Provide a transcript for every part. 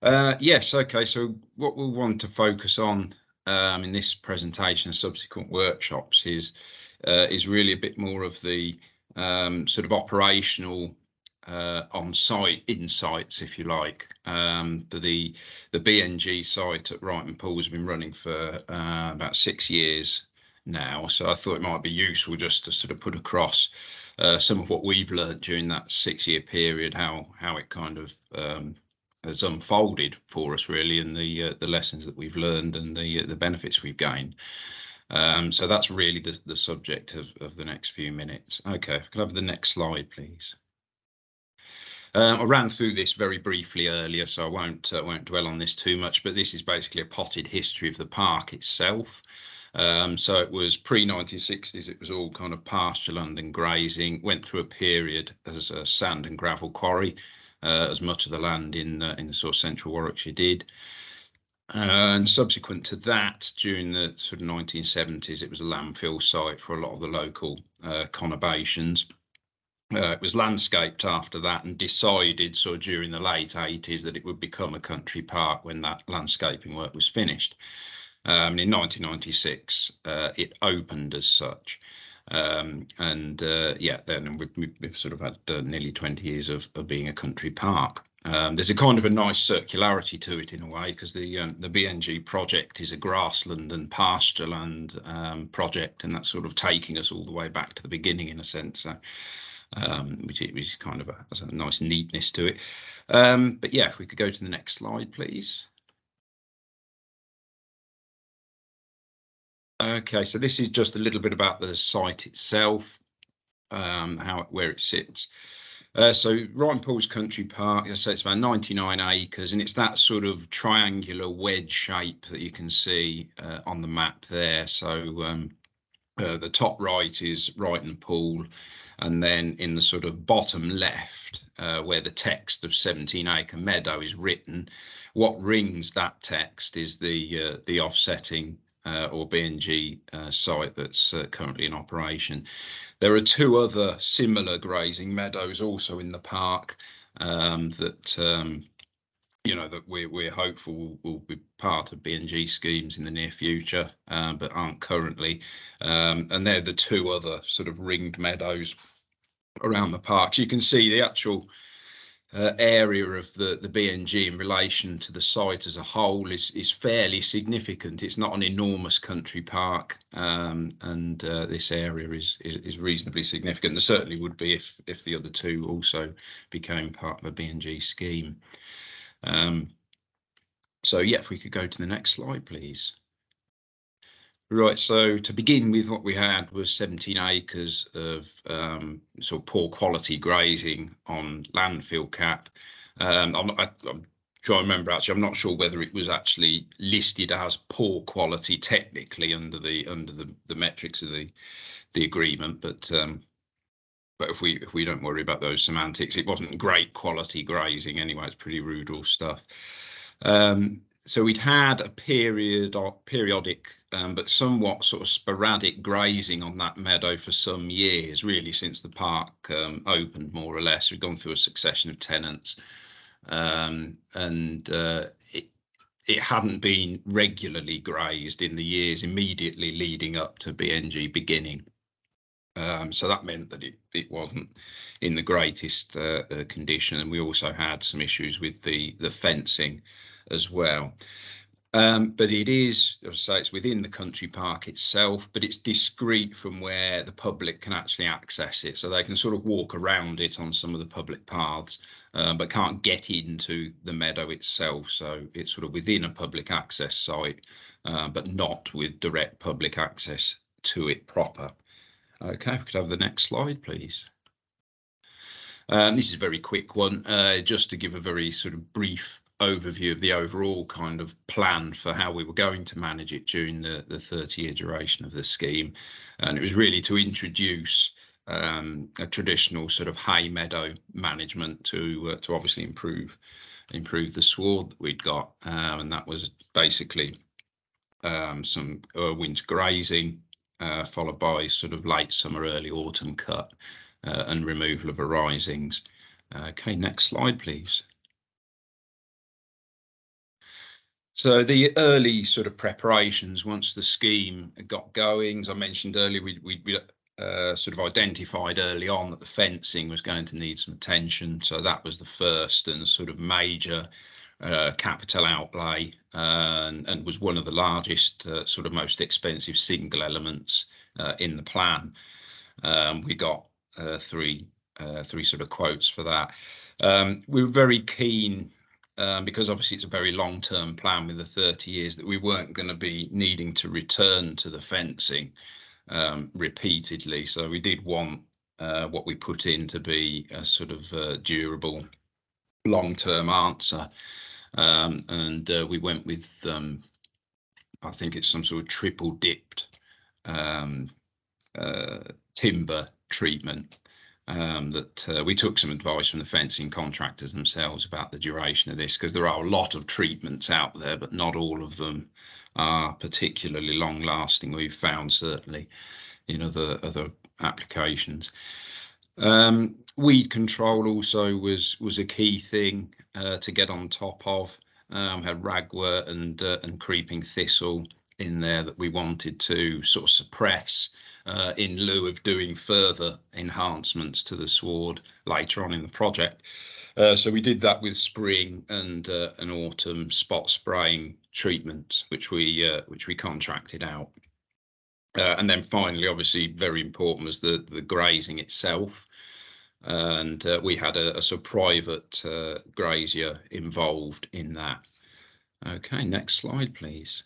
Yes, okay. So what we'll want to focus on in this presentation and subsequent workshops is really a bit more of the sort of operational on-site insights, if you like. The BNG site at Wright Pool has been running for about 6 years now, so I thought it might be useful just to sort of put across some of what we've learned during that 6-year period, how it kind of has unfolded for us really, and the lessons that we've learned and the benefits we've gained. So that's really the subject of the next few minutes. Okay, if I could have the next slide, please. I ran through this very briefly earlier, so I won't dwell on this too much, but this is basically a potted history of the park itself. So it was pre-1960s, it was all kind of pasture land and grazing, went through a period as a sand and gravel quarry, as much of the land in the sort of central Warwickshire did. And subsequent to that, during the sort of 1970s, it was a landfill site for a lot of the local conurbations. It was landscaped after that and decided sort of during the late 80s that it would become a country park when that landscaping work was finished. In 1996, it opened as such. Yeah, then we've sort of had nearly 20 years of being a country park. There's a kind of a nice circularity to it in a way, because the BNG project is a grassland and pasture land project, and that's sort of taking us all the way back to the beginning in a sense. So, which kind of has a nice neatness to it. But yeah, if we could go to the next slide, please. Okay, so this is just a little bit about the site itself, where it sits. So Wright Pool's Country Park, as I say, it's about 99 acres, and it's that sort of triangular wedge shape that you can see on the map there. So the top right is Wright Pool, and then in the sort of bottom left, where the text of 17-acre meadow is written, what rings that text is the offsetting or BNG site that's currently in operation. There are 2 other similar grazing meadows also in the park that you know, that we're hopeful will be part of BNG schemes in the near future, but aren't currently. And they're the 2 other sort of ringed meadows around the park. So you can see the actual area of the BNG in relation to the site as a whole is fairly significant. It's not an enormous country park, and this area is reasonably significant. There certainly would be if the other 2 also became part of a BNG scheme. So yeah, if we could go to the next slide, please. Right, so to begin with, what we had was 17 acres of sort of poor quality grazing on landfill cap. I'm trying to remember, actually, I'm not sure whether it was actually listed as poor quality technically under the metrics of the agreement, but if we don't worry about those semantics, it wasn't great quality grazing anyway. It's pretty rural stuff. So we'd had a periodic but somewhat sort of sporadic grazing on that meadow for some years, really since the park opened, more or less. We'd gone through a succession of tenants, and it hadn't been regularly grazed in the years immediately leading up to BNG beginning. So that meant that it wasn't in the greatest condition, and we also had some issues with the fencing as well. But it is, as I say, it's within the country park itself, but it's discrete from where the public can actually access it. So they can sort of walk around it on some of the public paths, but can't get into the meadow itself. So it's sort of within a public access site, but not with direct public access to it proper. Okay, if we could have the next slide, please. This is a very quick one, just to give a very sort of brief overview of the overall kind of plan for how we were going to manage it during the 30-year duration of the scheme. And it was really to introduce a traditional sort of hay meadow management to obviously improve the sward that we'd got, and that was basically some winter grazing, followed by sort of late summer, early autumn cut and removal of arisings. Okay, next slide, please. So the early sort of preparations, once the scheme got going, as I mentioned earlier, we sort of identified early on that the fencing was going to need some attention. So that was the first and sort of major capital outlay, and was one of the largest, sort of most expensive single elements in the plan. We got three sort of quotes for that. We were very keen, because obviously it's a very long-term plan with the 30 years, that we weren't going to be needing to return to the fencing repeatedly. So we did want what we put in to be a sort of durable long-term answer. And we went with, I think it's some sort of triple dipped timber treatment. That we took some advice from the fencing contractors themselves about the duration of this, because there are a lot of treatments out there, but not all of them are particularly long lasting. We've found, certainly in other applications. Weed control also was a key thing to get on top of. Had ragwort and creeping thistle in there that we wanted to sort of suppress in lieu of doing further enhancements to the sward later on in the project. So we did that with spring and autumn spot spraying treatments, which we contracted out. And then finally, obviously very important, was the grazing itself. And we had a sort of private grazier involved in that. Okay, next slide, please.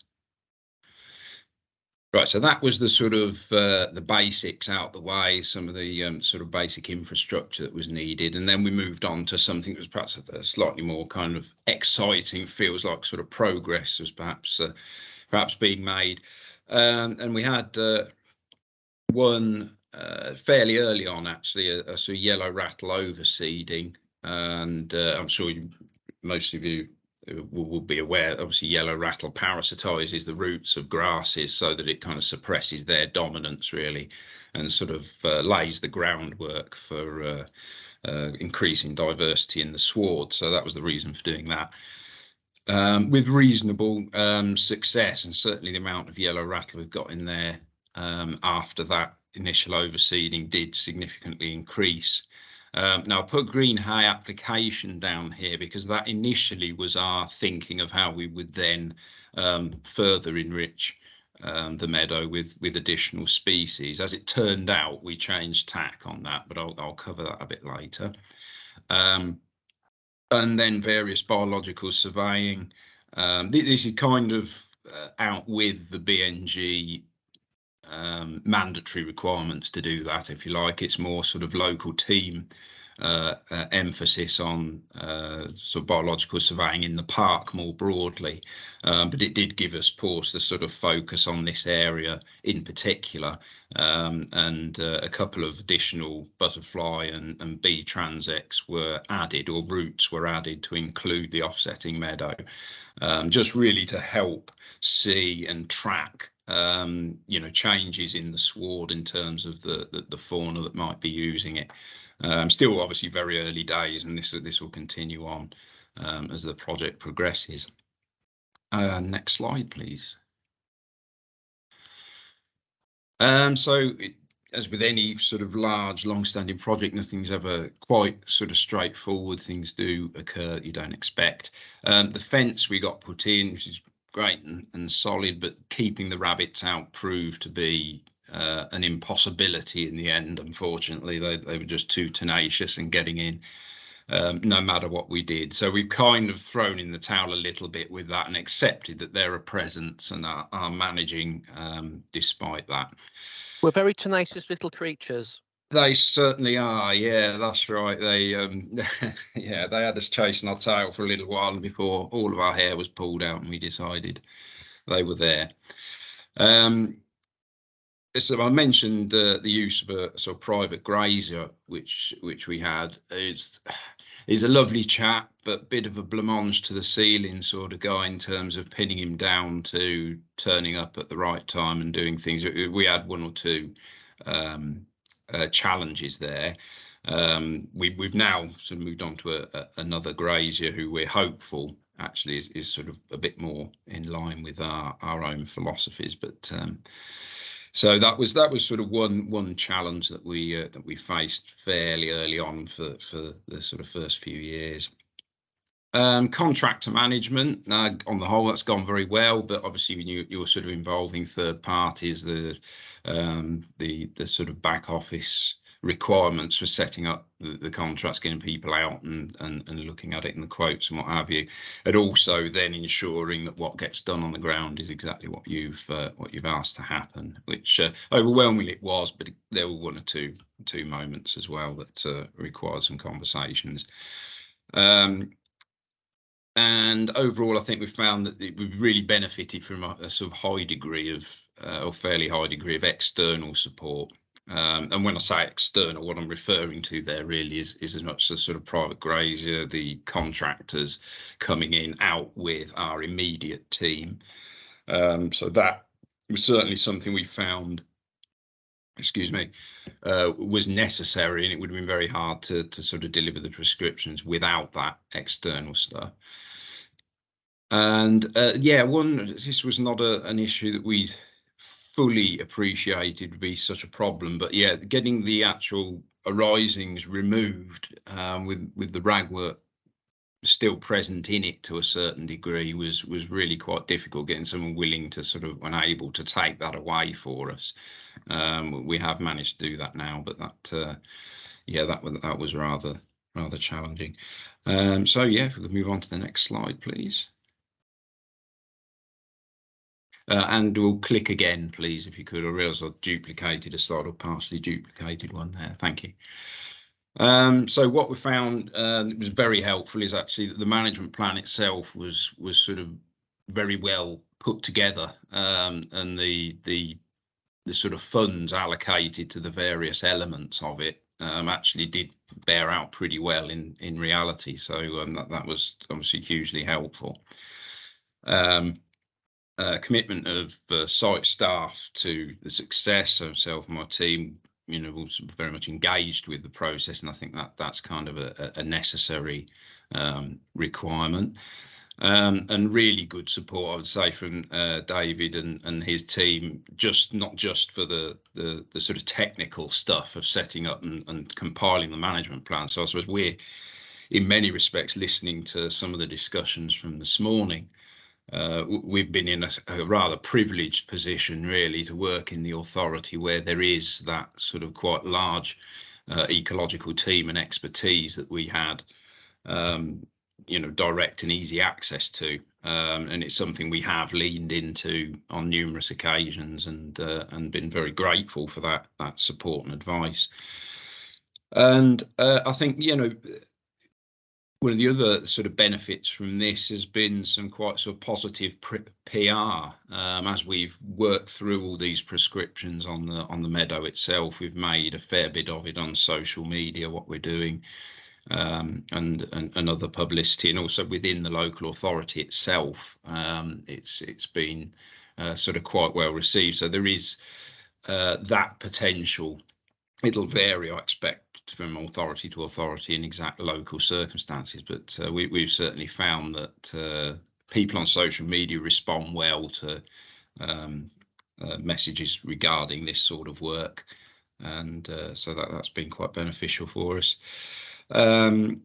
Right, so that was the sort of the basics out the way, some of the sort of basic infrastructure that was needed, and then we moved on to something that was perhaps a slightly more kind of exciting, feels like sort of progress was perhaps being made, and we had one fairly early on, actually, a sort of yellow rattle overseeding, and I'm sure most of you will be aware, obviously yellow rattle parasitises the roots of grasses so that it kind of suppresses their dominance, really, and sort of lays the groundwork for increasing diversity in the sward. So that was the reason for doing that. With reasonable success, and certainly the amount of yellow rattle we've got in there after that initial overseeding did significantly increase. Now, I put green hay application down here because that initially was our thinking of how we would then further enrich the meadow with additional species. As it turned out, we changed tack on that, but I'll cover that a bit later. And then various biological surveying. This is kind of out with the BNG mandatory requirements to do that, if you like. It's more sort of local team emphasis on sort of biological surveying in the park more broadly, but it did give us pause to sort of focus on this area in particular, and a couple of additional butterfly and bee transects were added, or roots were added, to include the offsetting meadow, just really to help see and track changes in the sward in terms of the fauna that might be using it. Still obviously very early days, and this will continue on as the project progresses. Next slide, please. As with any sort of large long-standing project, nothing's ever quite sort of straightforward. Things do occur you don't expect. The fence we got put in, which is great and solid, but keeping the rabbits out proved to be an impossibility in the end. Unfortunately, they were just too tenacious in getting in, no matter what we did. So we've kind of thrown in the towel a little bit with that and accepted that they're a presence and are managing despite that. We're very tenacious little creatures. They certainly are. Yeah, that's right. They yeah, they had us chasing our tail for a little while before all of our hair was pulled out and we decided they were there. So I mentioned the use of a sort of private grazier, which we had. He's a lovely chap, but bit of a blancmange to the ceiling sort of guy in terms of pinning him down to turning up at the right time and doing things. We had one or two challenges there. We've now sort of moved on to another grazier who we're hopeful actually is sort of a bit more in line with our own philosophies. But so that was sort of one challenge that we faced fairly early on for the sort of first few years. Contractor management, on the whole, that's gone very well, but obviously when you're sort of involving third parties, the sort of back office requirements for setting up the contracts, getting people out and looking at it in the quotes and what have you, and also then ensuring that what gets done on the ground is exactly what you've asked to happen, which overwhelmingly it was, but there were one or two moments as well that required some conversations. And overall, I think we've found that we've really benefited from a sort of high degree of, or fairly high degree of external support. And when I say external, what I'm referring to there really is as much the sort of private grazier, the contractors coming in out with our immediate team. So that was certainly something we found, was necessary, and it would have been very hard to sort of deliver the prescriptions without that external stuff. And this was not an issue that we fully appreciated would be such a problem, but yeah, getting the actual arisings removed with the ragwort still present in it to a certain degree was really quite difficult. Getting someone willing to sort of, when able to take that away for us. We have managed to do that now, but that that was rather challenging. So yeah, if we could move on to the next slide, please. And we'll click again, please, if you could. I realise I duplicated a slide or partially duplicated one there. Thank you. So what we found that was very helpful is actually that the management plan itself was sort of very well put together, and the sort of funds allocated to the various elements of it actually did bear out pretty well in reality. So that was obviously hugely helpful. Commitment of site staff to the success of myself and my team, was very much engaged with the process, and I think that's kind of a necessary requirement. And really good support, I would say, from David and his team, not just for the sort of technical stuff of setting up and compiling the management plan. So I suppose we're, in many respects, listening to some of the discussions from this morning. We've been in a rather privileged position, really, to work in the authority where there is that sort of quite large ecological team and expertise that we had, direct and easy access to, and it's something we have leaned into on numerous occasions, and been very grateful for that support and advice. And I think, one of the other sort of benefits from this has been some quite sort of positive PR. As we've worked through all these prescriptions on the meadow itself, we've made a fair bit of it on social media, what we're doing, and other publicity, and also within the local authority itself. It's been sort of quite well received. So there is that potential. It'll vary, I expect, from authority to authority in exact local circumstances, but we've certainly found that people on social media respond well to messages regarding this sort of work, and so that's been quite beneficial for us. And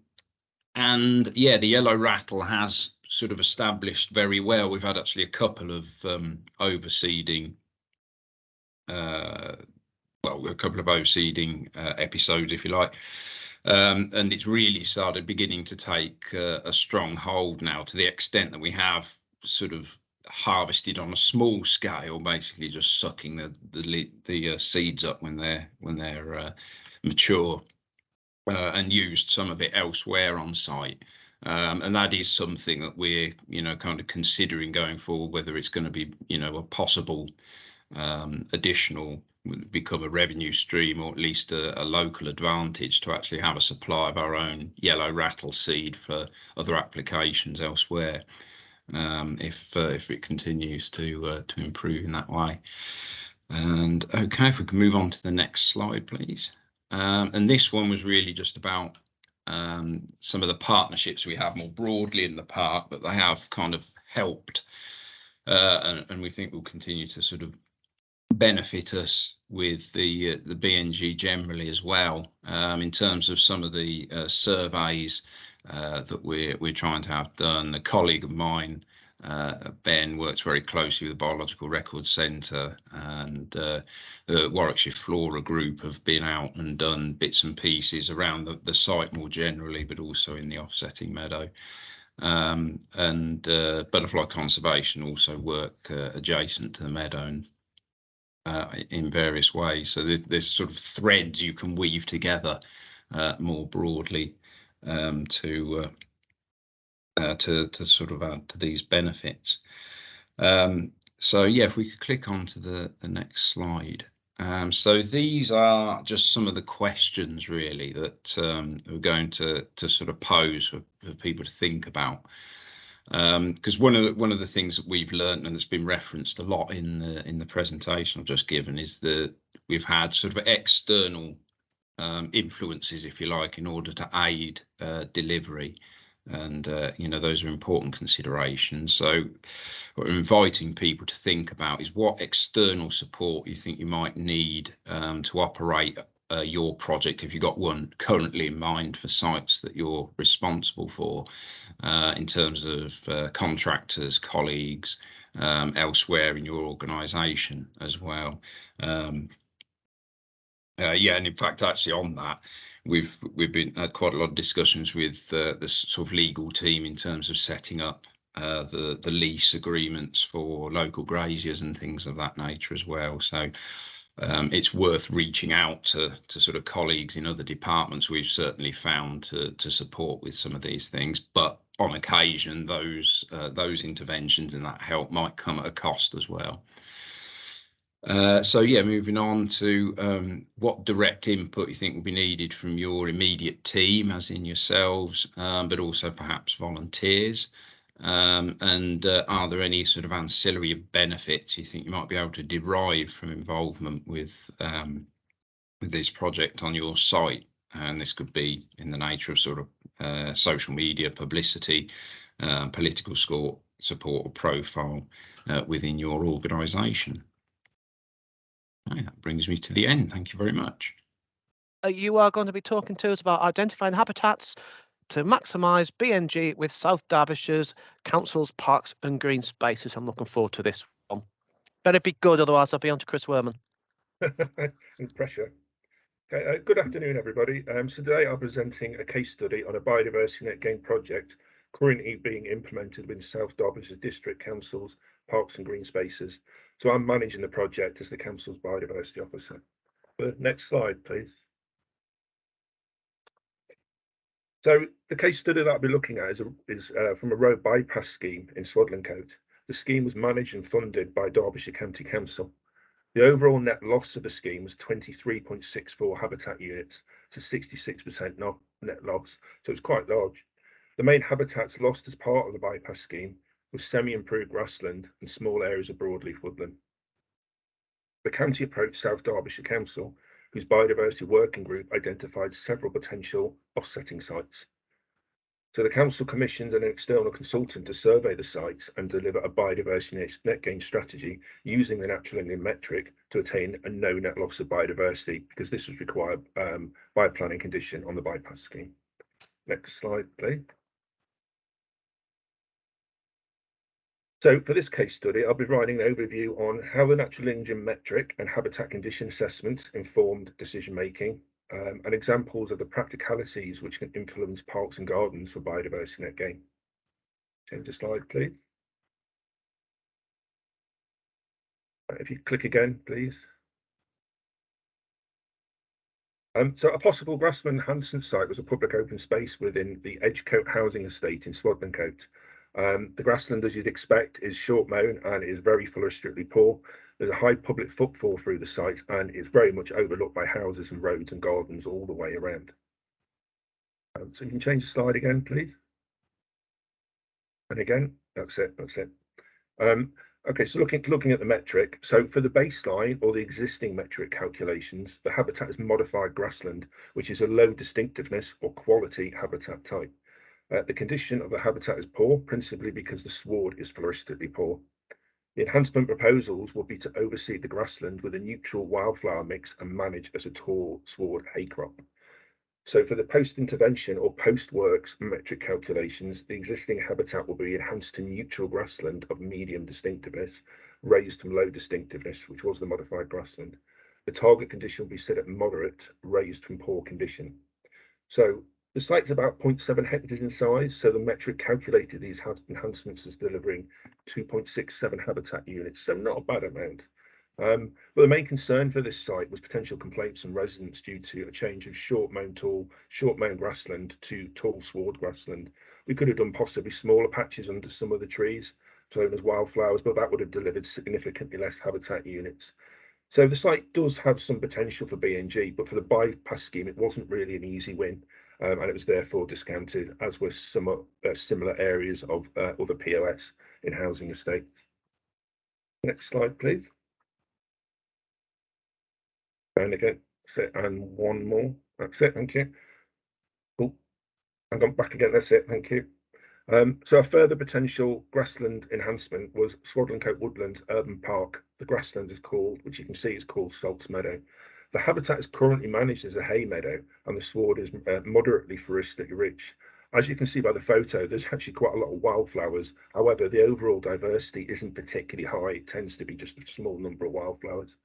yeah, the yellow rattle has sort of established very well. We've had actually a couple of overseeding episodes, if you like, and it's really started beginning to take a strong hold now, to the extent that we have sort of harvested on a small scale, basically just sucking the seeds up when they're mature, and used some of it elsewhere on site. And that is something that we're kind of considering going forward, whether it's going to be a possible additional, become a revenue stream, or at least a local advantage to actually have a supply of our own yellow rattle seed for other applications elsewhere, if it continues to improve in that way. And okay, if we can move on to the next slide, please. And this one was really just about some of the partnerships we have more broadly in the park, but they have kind of helped, and we think will continue to sort of benefit us with the BNG generally as well, in terms of some of the surveys that we're trying to have done. A colleague of mine, Ben, works very closely with the Biological Records Centre, and the Warwickshire Flora group have been out and done bits and pieces around the site more generally, but also in the offsetting meadow. And butterfly conservation also work adjacent to the meadow and in various ways. So there's sort of threads you can weave together more broadly to sort of add to these benefits. So yeah, if we could click on to the next slide. So these are just some of the questions really that we're going to sort of pose for people to think about. Because one of the things that we've learned, and that's been referenced a lot in the presentation I've just given, is that we've had sort of external influences, if you like, in order to aid delivery, and you know, those are important considerations. So what we're inviting people to think about is what external support you think you might need to operate your project, if you've got one currently in mind for sites that you're responsible for, in terms of contractors, colleagues, elsewhere in your organisation as well. Yeah, and in fact, actually on that, we've had quite a lot of discussions with the sort of legal team in terms of setting up the lease agreements for local graziers and things of that nature as well. So it's worth reaching out to sort of colleagues in other departments we've certainly found to support with some of these things, but on occasion those interventions and that help might come at a cost as well. So yeah, moving on to what direct input you think will be needed from your immediate team, as in yourselves, but also perhaps volunteers. And are there any sort of ancillary benefits you think you might be able to derive from involvement with this project on your site? And this could be in the nature of sort of social media publicity, political support or profile within your organisation. That brings me to the end. Thank you very much. You are going to be talking to us about identifying habitats to maximise BNG with South Derbyshire's councils, parks and green spaces. I'm looking forward to this one. Better be good, otherwise I'll be on to Chris Worman. Pressure. Okay, good afternoon, everybody. So today I'm presenting a case study on a biodiversity net gain project currently being implemented with South Derbyshire District Council's Parks and Greenspaces. So I'm managing the project as the council's biodiversity officer. But next slide, please. So the case study that I'll be looking at is from a road bypass scheme in Swadlincote. The scheme was managed and funded by Derbyshire County Council. The overall net loss of the scheme was 23.64 habitat units to 66% net loss, so it's quite large. The main habitats lost as part of the bypass scheme was semi-improved grassland and small areas of broadleaf woodland. The county approached South Derbyshire Council, whose biodiversity working group identified several potential offsetting sites. So the council commissioned an external consultant to survey the sites and deliver a biodiversity net gain strategy using the natural engine metric to attain a no net loss of biodiversity, because this was required by a planning condition on the bypass scheme. Next slide, please. So for this case study, I'll be providing an overview on how the natural engine metric and habitat condition assessments informed decision making, and examples of the practicalities which can influence parks and gardens for biodiversity net gain. Change the slide, please. If you click again, please. So a possible grassland enhancement site was a public open space within the Edgecote housing estate in Swadlincote. The grassland, as you'd expect, is short mown and is very floristry poor. There's a high public footfall through the site and it's very much overlooked by houses and roads and gardens all the way around. So you can change the slide again, please. And again, that's it. Okay, so looking at the metric, so for the baseline or the existing metric calculations, the habitat is modified grassland, which is a low distinctiveness or quality habitat type. The condition of the habitat is poor, principally because the sward is floristically poor. The enhancement proposals will be to overseed the grassland with a neutral wildflower mix and manage as a tall sward hay crop. So for the post-intervention or post-works metric calculations, the existing habitat will be enhanced to neutral grassland of medium distinctiveness, raised from low distinctiveness, which was the modified grassland. The target condition will be set at moderate, raised from poor condition. So the site's about 0.7 hectares in size, so the metric calculated these enhancements as delivering 2.67 habitat units, so not a bad amount. But the main concern for this site was potential complaints from residents due to a change of short mown grassland to tall sward grassland. We could have done possibly smaller patches under some of the trees, shown as wildflowers, but that would have delivered significantly less habitat units. So the site does have some potential for BNG, but for the bypass scheme, it wasn't really an easy win, and it was therefore discounted, as were some similar areas of other POS in housing estates. Next slide, please. And again, and one more. That's it. Thank you. Cool. I've gone back again. That's it. Thank you. So a further potential grassland enhancement was Swadlincote Woodlands Urban Park. The grassland is called, which you can see is called Salts Meadow. The habitat is currently managed as a hay meadow, and the sward is moderately floristically rich. As you can see by the photo, there's actually quite a lot of wildflowers. However, the overall diversity isn't particularly high. It tends to be just a small number of wildflowers.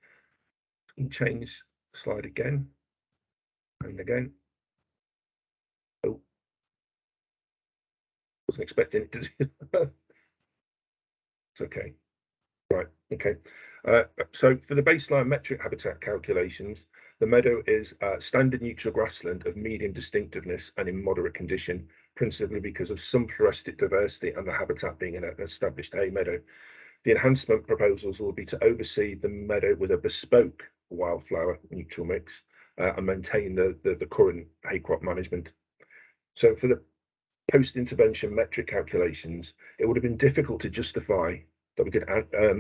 And change slide again and again. Oh, wasn't expecting it to do that. It's okay. Right, okay. So for the baseline metric habitat calculations, the meadow is standard neutral grassland of medium distinctiveness and in moderate condition, principally because of some floristic diversity and the habitat being an established hay meadow. The enhancement proposals will be to oversee the meadow with a bespoke wildflower neutral mix and maintain the current hay crop management. So for the post-intervention metric calculations, it would have been difficult to justify that we could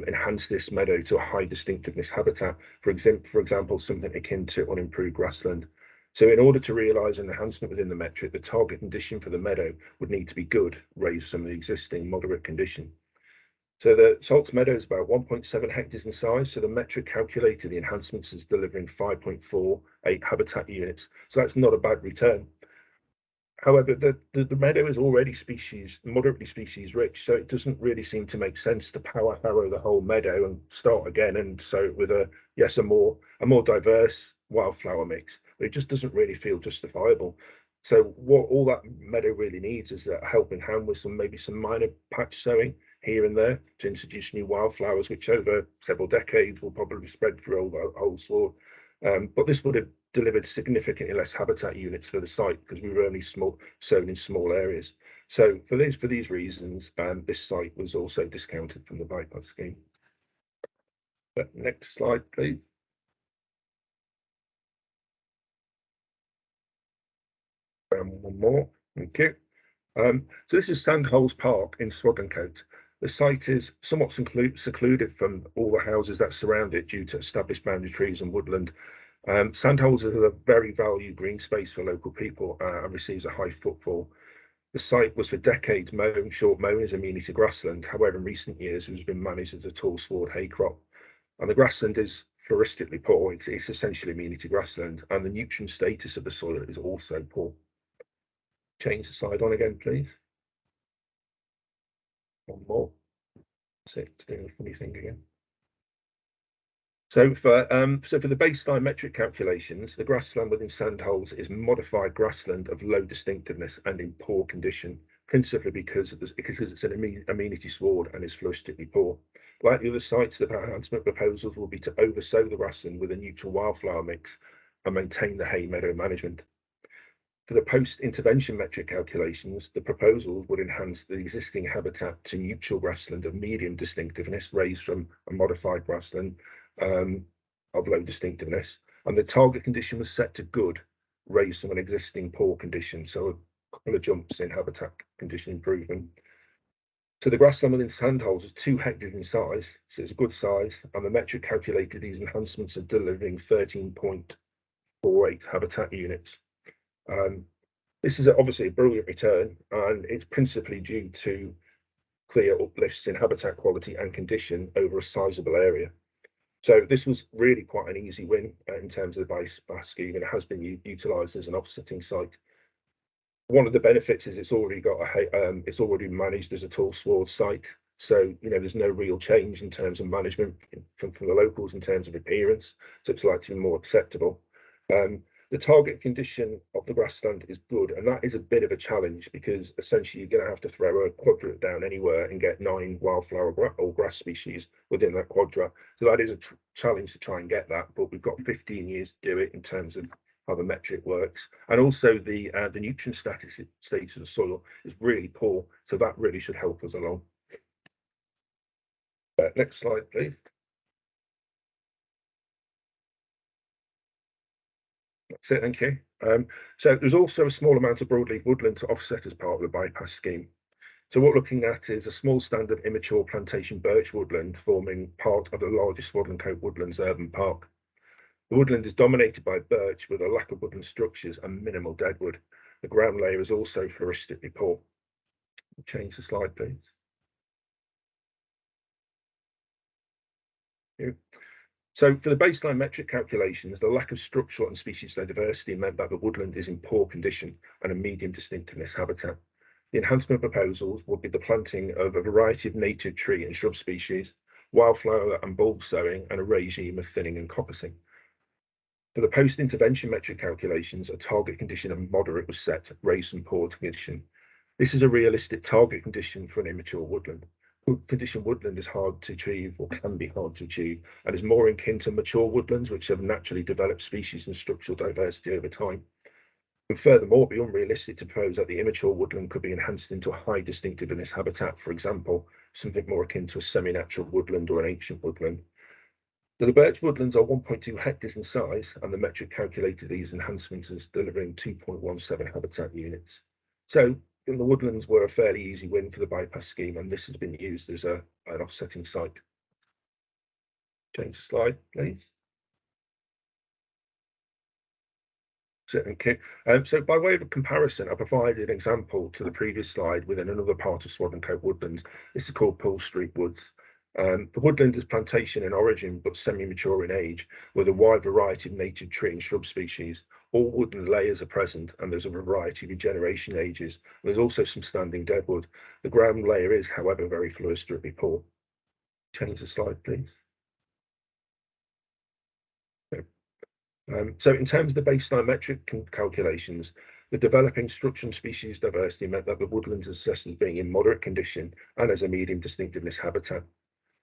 enhance this meadow to a high distinctiveness habitat, for example, something akin to unimproved grassland. So in order to realise an enhancement within the metric, the target condition for the meadow would need to be good, raised from the existing moderate condition. So the Salts Meadow is about 1.7 hectares in size. So the metric calculated the enhancements as delivering 5.48 habitat units. So that's not a bad return. However, the meadow is already moderately species rich, so it doesn't really seem to make sense to power harrow the whole meadow and start again and sow it with a more diverse wildflower mix. But it just doesn't really feel justifiable. So what all that meadow really needs is a helping hand with maybe some minor patch sowing here and there to introduce new wildflowers, which over several decades will probably spread through the whole sward. But this would have delivered significantly less habitat units for the site because we were only sown in small areas. So for these reasons, this site was also discounted from the bypass scheme. But next slide, please. One more. Thank you. So this is Sandholes Park in Swadlincote. The site is somewhat secluded from all the houses that surround it due to established boundary trees and woodland. Sandholes is a very valued green space for local people and receives a high footfall. The site was for decades short mown as amenity grassland. However, in recent years, it has been managed as a tall sward hay crop. And the grassland is floristically poor. It's essentially amenity grassland, and the nutrient status of the soil is also poor. Change the slide on again, please. One more. That's it. It's doing a funny thing again. So for the baseline metric calculations, the grassland within Sandholes is modified grassland of low distinctiveness and in poor condition, principally because it's an amenity sward and is floristically poor. Like the other sites, the enhancement proposals will be to oversow the grassland with a neutral wildflower mix and maintain the hay meadow management. For the post-intervention metric calculations, the proposals would enhance the existing habitat to neutral grassland of medium distinctiveness, raised from a modified grassland of low distinctiveness, and the target condition was set to good, raised from an existing poor condition. So a couple of jumps in habitat condition improvement. So the grassland within sandholes is 2 hectares in size, so it's a good size, and the metric calculated these enhancements are delivering 13.48 habitat units. This is obviously a brilliant return, and it's principally due to clear uplifts in habitat quality and condition over a sizable area. So this was really quite an easy win in terms of the base scheme, and it has been utilised as an offsetting site. One of the benefits is it's already got it's already managed as a tall sward site, so there's no real change in terms of management from the locals in terms of appearance, so it's likely to be more acceptable. The target condition of the grassland is good, and that is a bit of a challenge because essentially you're going to have to throw a quadrat down anywhere and get 9 wildflower or grass species within that quadrat. So that is a challenge to try and get that, but we've got 15 years to do it in terms of how the metric works, and also the nutrient status of the soil is really poor, so that really should help us along. Next slide, please. That's it, thank you. So there's also a small amount of broadleaf woodland to offset as part of the bypass scheme. So what we're looking at is a small stand of immature plantation birch woodland forming part of the largest Swadland Coat Woodlands urban park. The woodland is dominated by birch with a lack of woodland structures and minimal deadwood. The ground layer is also floristically poor. Change the slide, please. So for the baseline metric calculations, the lack of structural and species diversity meant that the woodland is in poor condition and a medium distinctiveness habitat. The enhancement proposals would be the planting of a variety of native tree and shrub species, wildflower and bulb sowing, and a regime of thinning and coppicing. For the post-intervention metric calculations, a target condition of moderate was set, raised and poor condition. This is a realistic target condition for an immature woodland. Good condition woodland is hard to achieve, or can be hard to achieve, and is more akin to mature woodlands, which have naturally developed species and structural diversity over time. And furthermore, it would be unrealistic to propose that the immature woodland could be enhanced into a high distinctiveness habitat, for example, something more akin to a semi-natural woodland or an ancient woodland. So the birch woodlands are 1.2 hectares in size, and the metric calculated these enhancements as delivering 2.17 habitat units. So the woodlands were a fairly easy win for the bypass scheme, and this has been used as an offsetting site. Change the slide, please. Okay. So by way of a comparison, I provided an example to the previous slide within another part of Swadland Coat Woodlands. This is called Poole Street Woods. The woodland is plantation in origin, but semi-mature in age, with a wide variety of native tree and shrub species. All woodland layers are present, and there's a variety of regeneration ages. There's also some standing deadwood. The ground layer is, however, very floristically poor. Change the slide, please. Okay. So in terms of the baseline metric calculations, the developing structure and species diversity meant that the woodlands is assessed as being in moderate condition and as a medium distinctiveness habitat.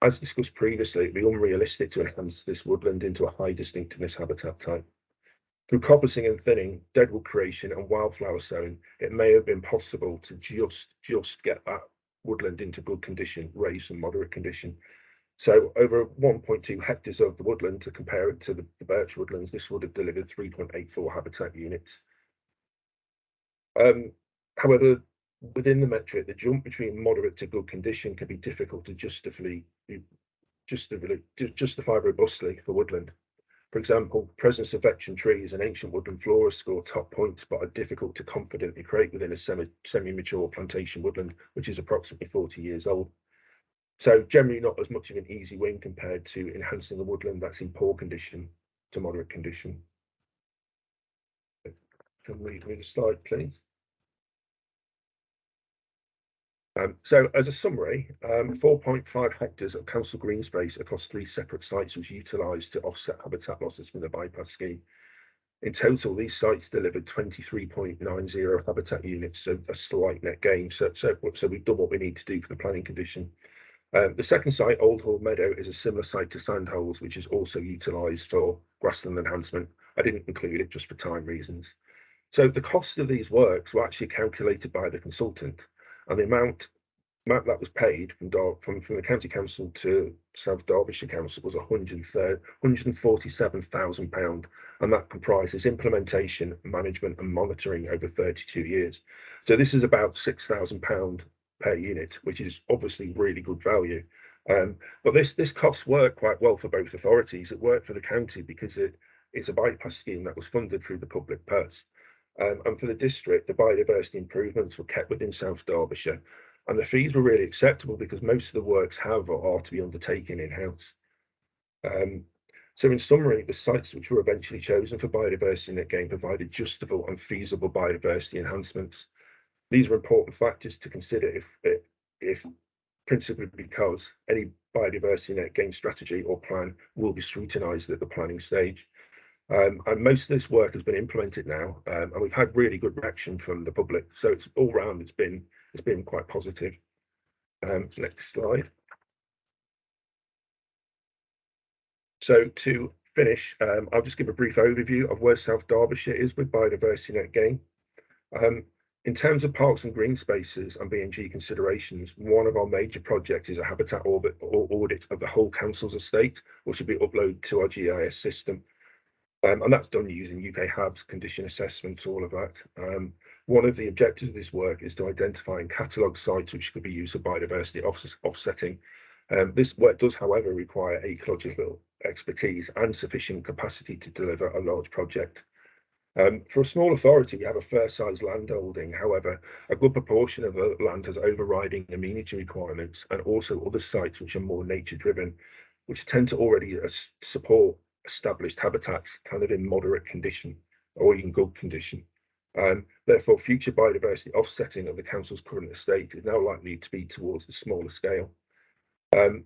As discussed previously, it would be unrealistic to enhance this woodland into a high distinctiveness habitat type. Through coppicing and thinning, deadwood creation and wildflower sowing, it may have been possible to just get that woodland into good condition, raised and moderate condition. So over 1.2 hectares of the woodland, to compare it to the birch woodlands, this would have delivered 3.84 habitat units. However, within the metric, the jump between moderate to good condition can be difficult to justify robustly for woodland. For example, presence of veteran trees and ancient woodland flora score top points, but are difficult to confidently create within a semi-mature plantation woodland, which is approximately 40 years old. So generally not as much of an easy win compared to enhancing a woodland that's in poor condition to moderate condition. Can we read the slide, please? So as a summary, 4.5 hectares of council green space across 3 separate sites was utilised to offset habitat losses from the bypass scheme. In total, these sites delivered 23.90 habitat units, so a slight net gain. So we've done what we need to do for the planning condition. The second site, Old Hall Meadow, is a similar site to Sandholes, which is also utilised for grassland enhancement. I didn't include it just for time reasons. So the cost of these works were actually calculated by the consultant, and the amount that was paid from the County Council to South Derbyshire Council was £147,000, and that comprises implementation, management and monitoring over 32 years. So this is about £6,000 per unit, which is obviously really good value. But this costs work quite well for both authorities. It worked for the county because it's a bypass scheme that was funded through the public purse. And for the district, the biodiversity improvements were kept within South Derbyshire, and the fees were really acceptable because most of the works have or are to be undertaken in-house. So in summary, the sites which were eventually chosen for biodiversity net gain provided justable and feasible biodiversity enhancements. These are important factors to consider if principally because any biodiversity net gain strategy or plan will be scrutinised at the planning stage. And most of this work has been implemented now, and we've had really good reaction from the public. So it's all round, it's been quite positive. Next slide. So to finish, I'll just give a brief overview of where South Derbyshire is with biodiversity net gain. In terms of parks and green spaces and B&G considerations, one of our major projects is a habitat audit of the whole council's estate, which will be uploaded to our GIS system. And that's done using UK HABs, condition assessments, all of that. One of the objectives of this work is to identify and catalogue sites which could be used for biodiversity offsetting. This work does, however, require ecological expertise and sufficient capacity to deliver a large project. For a small authority, we have a fair-sized land holding. However, a good proportion of the land has overriding amenity requirements and also other sites which are more nature-driven, which tend to already support established habitats kind of in moderate condition or in good condition. Therefore, future biodiversity offsetting of the council's current estate is now likely to be towards the smaller scale.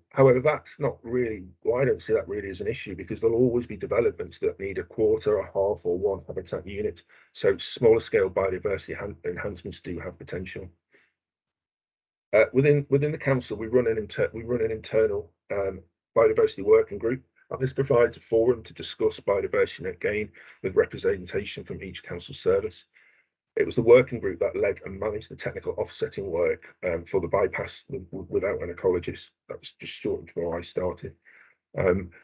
However, that's not really, well, I don't see that really as an issue because there'll always be developments that need a quarter, a half, or one habitat unit. So smaller scale biodiversity enhancements do have potential. Within the council, we run an internal biodiversity working group, and this provides a forum to discuss biodiversity net gain with representation from each council service. It was the working group that led and managed the technical offsetting work for the bypass without an ecologist. That was just shortly before I started.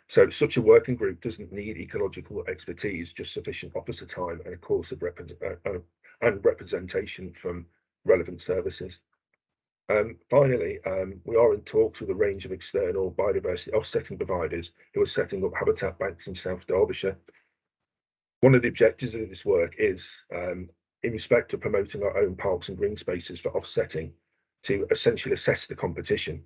So such a working group doesn't need ecological expertise, just sufficient officer time and a course of representation from relevant services. Finally, we are in talks with a range of external biodiversity offsetting providers who are setting up habitat banks in South Derbyshire. One of the objectives of this work is in respect of promoting our own parks and green spaces for offsetting, to essentially assess the competition,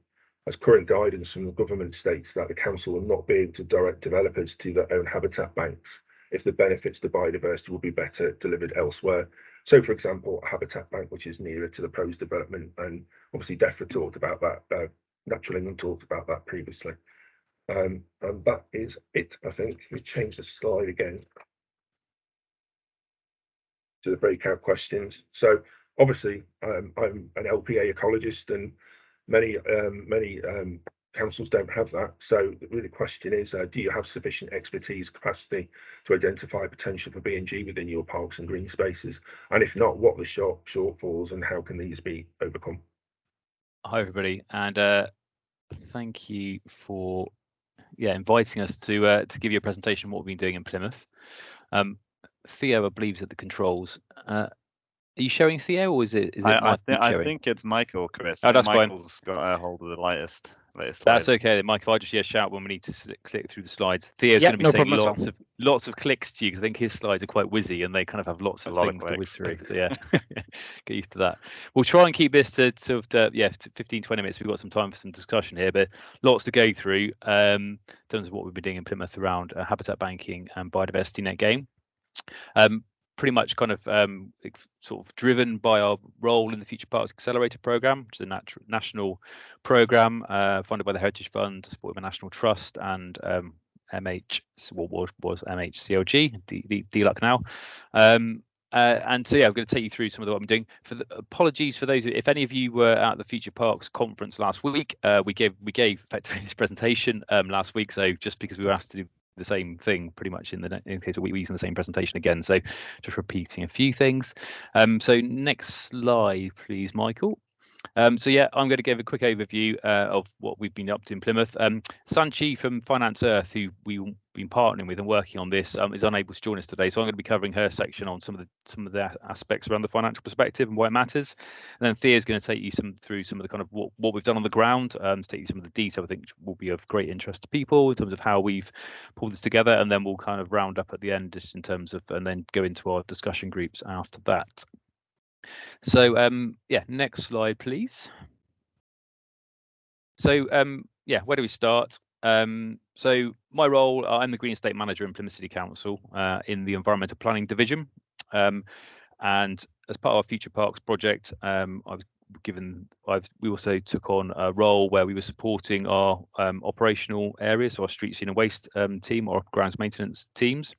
as current guidance from the government states that the council will not be able to direct developers to their own habitat banks if the benefits to biodiversity will be better delivered elsewhere. So, for example, a habitat bank which is nearer to the proposed development, and obviously DEFRA talked about that, Natural England talked about that previously. And that is it, I think. We change the slide again to the breakout questions. So obviously I'm an LPA ecologist, and many councils don't have that. So really the question is, do you have sufficient expertise, capacity to identify potential for B&G within your parks and green spaces? And if not, what are the shortfalls and how can these be overcome? Hi everybody, and thank you for inviting us to give you a presentation of what we've been doing in Plymouth. Theo, I believe, is at the controls. Are you showing Theo, or is it? I think it's Michael, Chris. Oh, that's Michael's fine. Got a hold of the latest. That's okay, Michael. I just shout when we need to click through the slides. Theo's going to be saying lots of clicks to you because I think his slides are quite whizzy and they kind of have lots of things to whiz through. So, yeah, get used to that. We'll try and keep this to sort of 15-20 minutes. We've got some time for some discussion here, but lots to go through in terms of what we've been doing in Plymouth around habitat banking and biodiversity net gain. Pretty much kind of sort of driven by our role in the Future Parks Accelerator Programme, which is a national programme funded by the Heritage Fund, supported by National Trust and what was MHCLG, DLUC now. And so I'm going to take you through some of what I'm doing. Apologies for those, if any of you were at the Future Parks conference last week, we gave effectively this presentation last week. So just because we were asked to do the same thing pretty much in case we're using the same presentation again, so just repeating a few things. So next slide please, Michael. So yeah, I'm going to give a quick overview of what we've been up to in Plymouth. Sanchi from Finance Earth, who we've been partnering with and working on this, is unable to join us today. So I'm going to be covering her section on some of the aspects around the financial perspective and why it matters. And then Thea's going to take you through some of the kind of what we've done on the ground, to take you some of the detail I think will be of great interest to people in terms of how we've pulled this together. And then we'll kind of round up at the end just in terms of, and then go into our discussion groups after that. So yeah, next slide, please. So yeah, where do we start? So my role, I'm the Green Estate Manager in Plymouth City Council in the Environmental Planning Division. And as part of our Future Parks project, we also took on a role where we were supporting our operational areas, so our street scene and waste team, or grounds maintenance teams.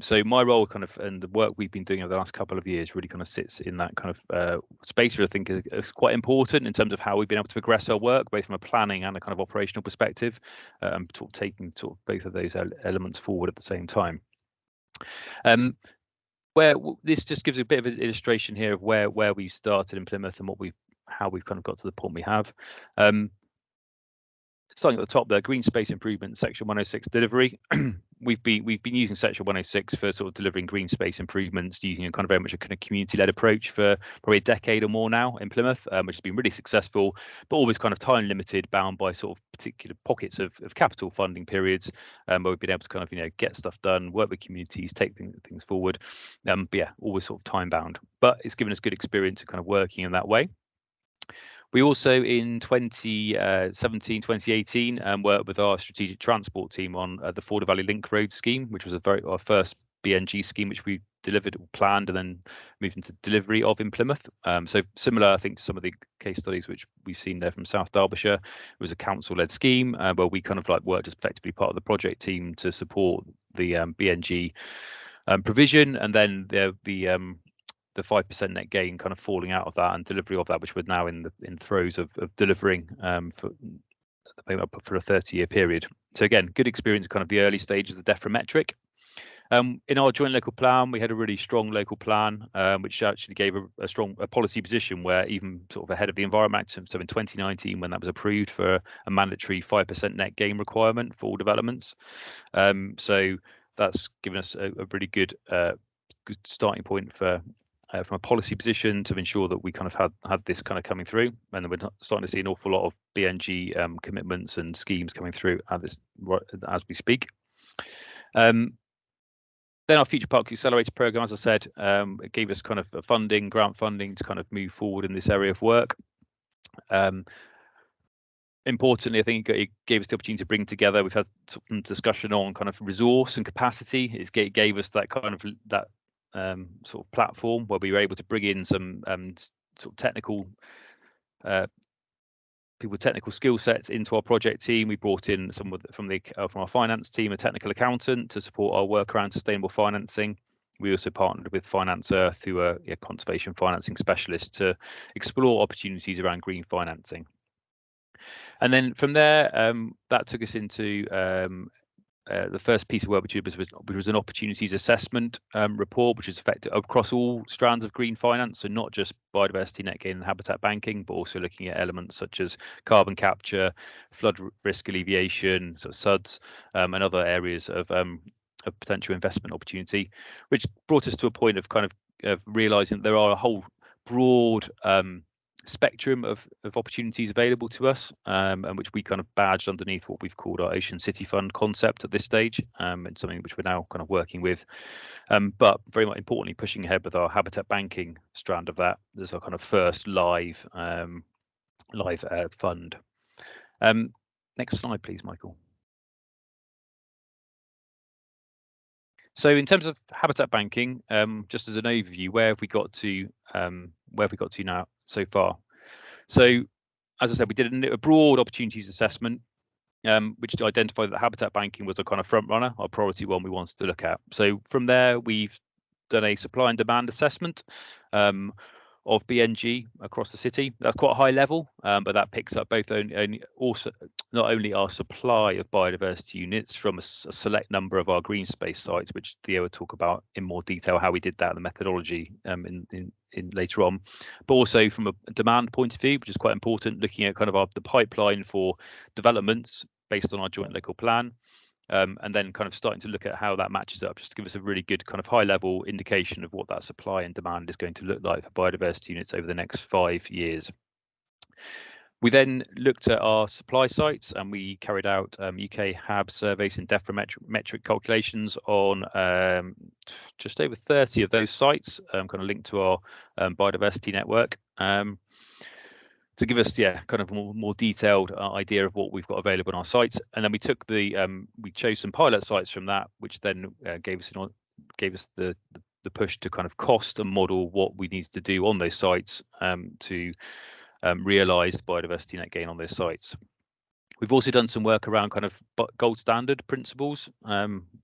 So my role kind of, and the work we've been doing over the last couple of years really kind of sits in that kind of space, which I think is quite important in terms of how we've been able to progress our work, both from a planning and a kind of operational perspective, and taking both of those elements forward at the same time. Where this just gives a bit of an illustration here of where we started in Plymouth and how we've kind of got to the point we have. Starting at the top there, green space improvement, Section 106 delivery. We've been using Section 106 for sort of delivering green space improvements, using a kind of very much a kind of community-led approach for probably a decade or more now in Plymouth, which has been really successful, but always kind of time limited, bound by sort of particular pockets of capital funding periods, where we've been able to kind of get stuff done, work with communities, take things forward. But yeah, always sort of time bound. But it's given us good experience of kind of working in that way. We also in 2017, 2018 worked with our strategic transport team on the Forder Valley Link Road scheme, which was our first BNG scheme, which we delivered or planned and then moved into delivery of in Plymouth. So similar, I think, to some of the case studies which we've seen there from South Derbyshire. It was a council-led scheme where we kind of like worked as effectively part of the project team to support the BNG provision, and then the 5% net gain kind of falling out of that and delivery of that, which we're now in throes of delivering for a 30-year period. So again, good experience, kind of the early stages of the DEFRA metric. In our joint local plan, we had a really strong local plan, which actually gave a strong policy position where even sort of ahead of the Environment Act. So in 2019, when that was approved for a mandatory 5% net gain requirement for all developments. So that's given us a really good starting point from a policy position to ensure that we kind of had this kind of coming through, and then we're starting to see an awful lot of BNG commitments and schemes coming through as we speak. Then our Future Parks Accelerator program, as I said, it gave us kind of grant funding to kind of move forward in this area of work. Importantly, I think it gave us the opportunity to bring together. We've had some discussion on kind of resource and capacity. It gave us that kind of sort of platform where we were able to bring in some sort of technical people with technical skill sets into our project team. We brought in someone from our finance team, a technical accountant, to support our work around sustainable financing. We also partnered with Finance Earth, who are conservation financing specialists, to explore opportunities around green financing. And then from there, that took us into the first piece of work which was an opportunities assessment report, which is effective across all strands of green finance, so not just biodiversity, net gain and habitat banking, but also looking at elements such as carbon capture, flood risk alleviation, so SUDs, and other areas of potential investment opportunity, which brought us to a point of kind of realizing there are a whole broad spectrum of opportunities available to us, and which we kind of badged underneath what we've called our Ocean City Fund concept at this stage. It's something which we're now kind of working with, but very much importantly pushing ahead with our habitat banking strand of that. This is our kind of first live fund. Next slide, please, Michael. So in terms of habitat banking, just as an overview, where have we got to now so far? So as I said, we did a broad opportunities assessment, which identified that habitat banking was a kind of front runner, our priority one we wanted to look at. So from there, we've done a supply and demand assessment of of BNG across the city. That's quite a high level, but that picks up both also not only our supply of biodiversity units from a select number of our green space sites, which Theo will talk about in more detail how we did that, the methodology in later on, but also from a demand point of view, which is quite important, looking at kind of the pipeline for developments based on our joint local plan. And then kind of starting to look at how that matches up, just to give us a really good kind of high level indication of what that supply and demand is going to look like for biodiversity units over the next 5 years. We then looked at our supply sites and we carried out UK HAB surveys and metric calculations on just over 30 of those sites, kind of linked to our biodiversity network. To give us, kind of a more detailed idea of what we've got available on our sites, and then we took we chose some pilot sites from that, which then gave us the push to kind of cost and model what we need to do on those sites to realise biodiversity net gain on those sites. We've also done some work around kind of gold standard principles,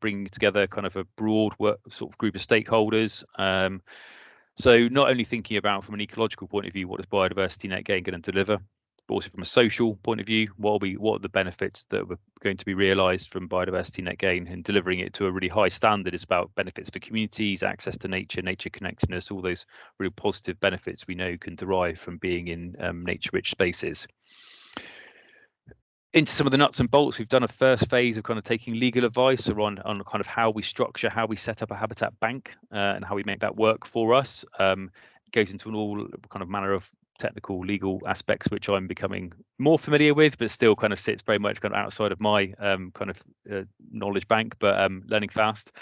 bringing together kind of a broad sort of group of stakeholders. So not only thinking about from an ecological point of view, what is biodiversity net gain going to deliver, but also from a social point of view, what are the benefits that are going to be realised from biodiversity net gain, and delivering it to a really high standard is about benefits for communities, access to nature connectedness, all those really positive benefits we know can derive from being in nature-rich spaces. Into some of the nuts and bolts, we've done a first phase of kind of taking legal advice on kind of how we structure, how we set up a habitat bank, and how we make that work for us. It goes into an all kind of manner of technical legal aspects, which I'm becoming more familiar with, but still kind of sits very much kind of outside of my kind of knowledge bank, but learning fast.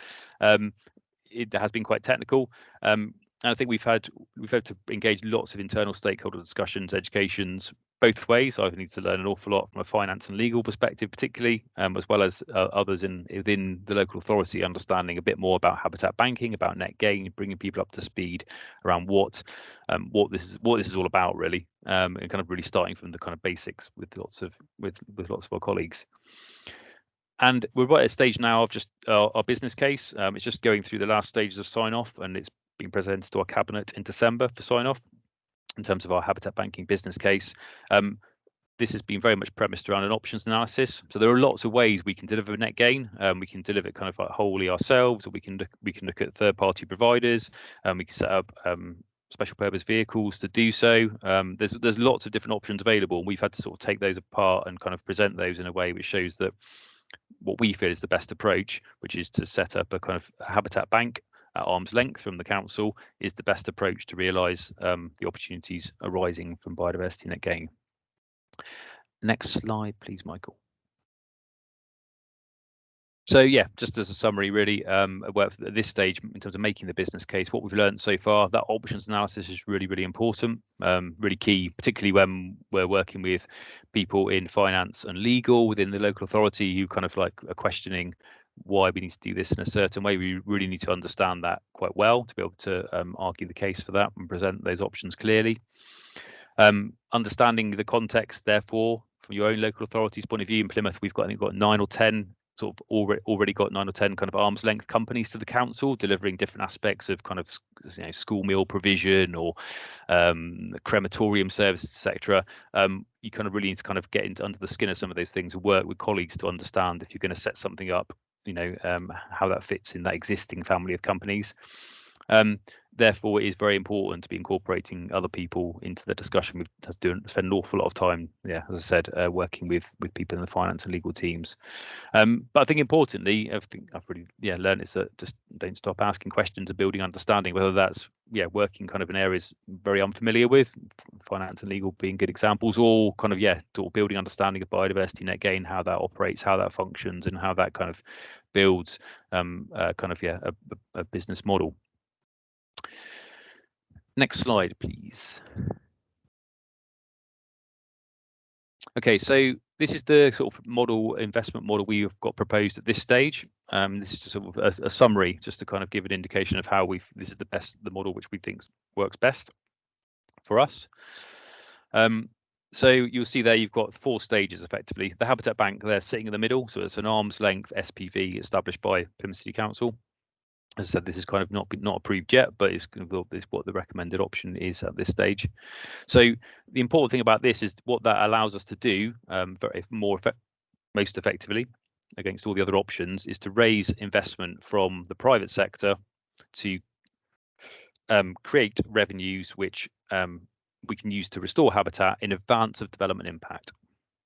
It has been quite technical. And I think we've had to engage lots of internal stakeholder discussions, educations, both ways. I need to learn an awful lot from a finance and legal perspective, particularly, as well as others within the local authority, understanding a bit more about habitat banking, about net gain, bringing people up to speed around what this is all about, really, and kind of really starting from the kind of basics with lots of our colleagues. And we're right at a stage now of just our business case. It's just going through the last stages of sign off, and it's being presented to our cabinet in December for sign off in terms of our habitat banking business case. This has been very much premised around an options analysis. So there are lots of ways we can deliver net gain. We can deliver it kind of like wholly ourselves, or we can look at third-party providers, and we can set up special purpose vehicles to do so. There's lots of different options available, and we've had to sort of take those apart and kind of present those in a way which shows that what we feel is the best approach, which is to set up a kind of habitat bank at arm's length from the council, is the best approach to realise the opportunities arising from biodiversity net gain. Next slide, please, Michael. So yeah, just as a summary, really, at this stage in terms of making the business case, what we've learned so far, that options analysis is really, really important, really key, particularly when we're working with people in finance and legal within the local authority who kind of like are questioning why we need to do this in a certain way. We really need to understand that quite well to be able to argue the case for that and present those options clearly. Understanding the context, therefore, from your own local authority's point of view, in Plymouth, we've got, I think, 9 or 10 sort of already got 9 or 10 kind of arm's length companies to the council, delivering different aspects of kind of, you know, school meal provision or crematorium services, etc. You kind of really need to kind of get into under the skin of some of those things and work with colleagues to understand, if you're going to set something up, you know, how that fits in that existing family of companies. Therefore, it is very important to be incorporating other people into the discussion. We've had to spend an awful lot of time, as I said, working with people in the finance and legal teams. But I think importantly, everything I've really learned is that just don't stop asking questions and building understanding, whether that's working kind of in areas very unfamiliar with, finance and legal being good examples, or kind of sort of building understanding of biodiversity net gain, how that operates, how that functions, and how that kind of builds a business model. Next slide, please. Okay, so this is the sort of investment model we've got proposed at this stage. This is just sort of a summary, just to kind of give an indication of how this is the model which we think works best for us. So you'll see there you've got 4 stages effectively. The habitat bank, they're sitting in the middle, so it's an arm's length SPV established by Plymouth City Council. As I said, this is kind of not approved yet, but it's what the recommended option is at this stage. So the important thing about this is what that allows us to do most effectively against all the other options is to raise investment from the private sector to create revenues which we can use to restore habitat in advance of development impact.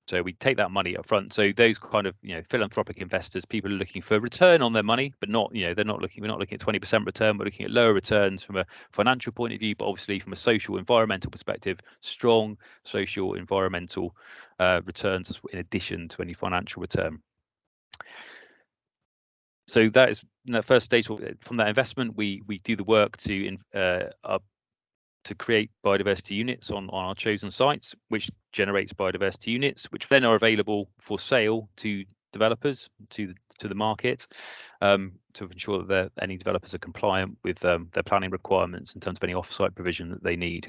So we take that money up front. So those kind of philanthropic investors, people are looking for return on their money, but not we're not looking at 20% return. We're looking at lower returns from a financial point of view, but obviously from a social environmental perspective, strong social environmental returns in addition to any financial return. So that is the first stage. From that investment, we do the work to create biodiversity units on our chosen sites, which generates biodiversity units, which then are available for sale to developers, to the market, to ensure that any developers are compliant with their planning requirements in terms of any off-site provision that they need.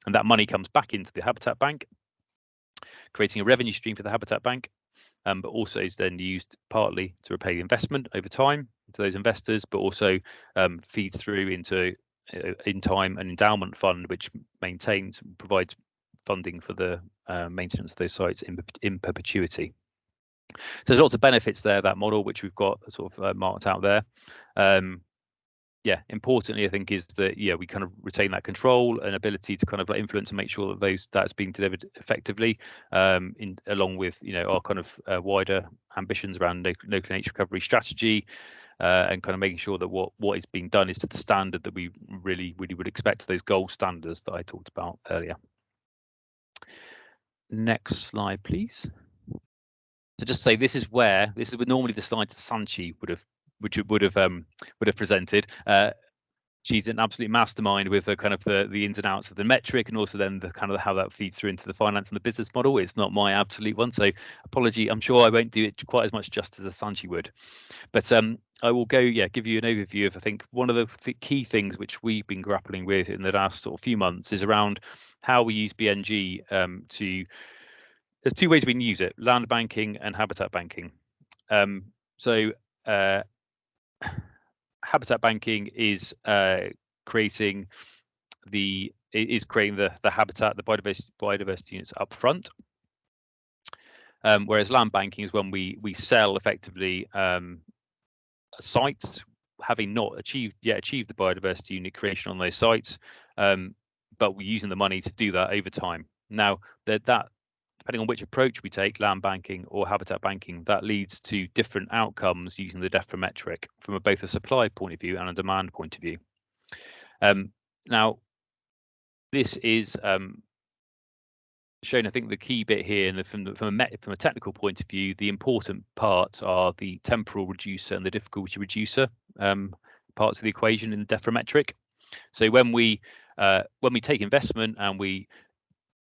And that money comes back into the Habitat Bank, creating a revenue stream for the Habitat Bank, but also is then used partly to repay the investment over time to those investors, but also feeds through into in time an endowment fund which provides funding for the maintenance of those sites in perpetuity. So there's lots of benefits there, that model, which we've got sort of marked out there. Importantly, I think is that we kind of retain that control and ability to kind of influence and make sure that that's being delivered effectively, along with our kind of wider ambitions around local nature recovery strategy, and kind of making sure that what is being done is to the standard that we really would expect, those gold standards that I talked about earlier. Next slide, please. So just say this is where normally the slides that Sanchi would have presented. She's an absolute mastermind with the kind of the ins and outs of the metric, and also then the kind of how that feeds through into the finance and the business model. It's not my absolute one, so apology. I'm sure I won't do it quite as much justice as Sanchi would, but I will give you an overview of, I think, one of the key things which we've been grappling with in the last sort of few months is around how we use BNG there's two ways we can use it: land banking and habitat banking. Habitat banking is creating the habitat, the biodiversity units up front, whereas land banking is when we sell effectively sites having not achieved the biodiversity unit creation on those sites, but we're using the money to do that over time. Now that depending on which approach we take, land banking or habitat banking, that leads to different outcomes using the DEFRA metric from both a supply point of view and a demand point of view. Now, this is shown, I think, the key bit here, and from a technical point of view, the important parts are the temporal reducer and the difficulty reducer parts of the equation in the DEFRA metric. So when we take investment and we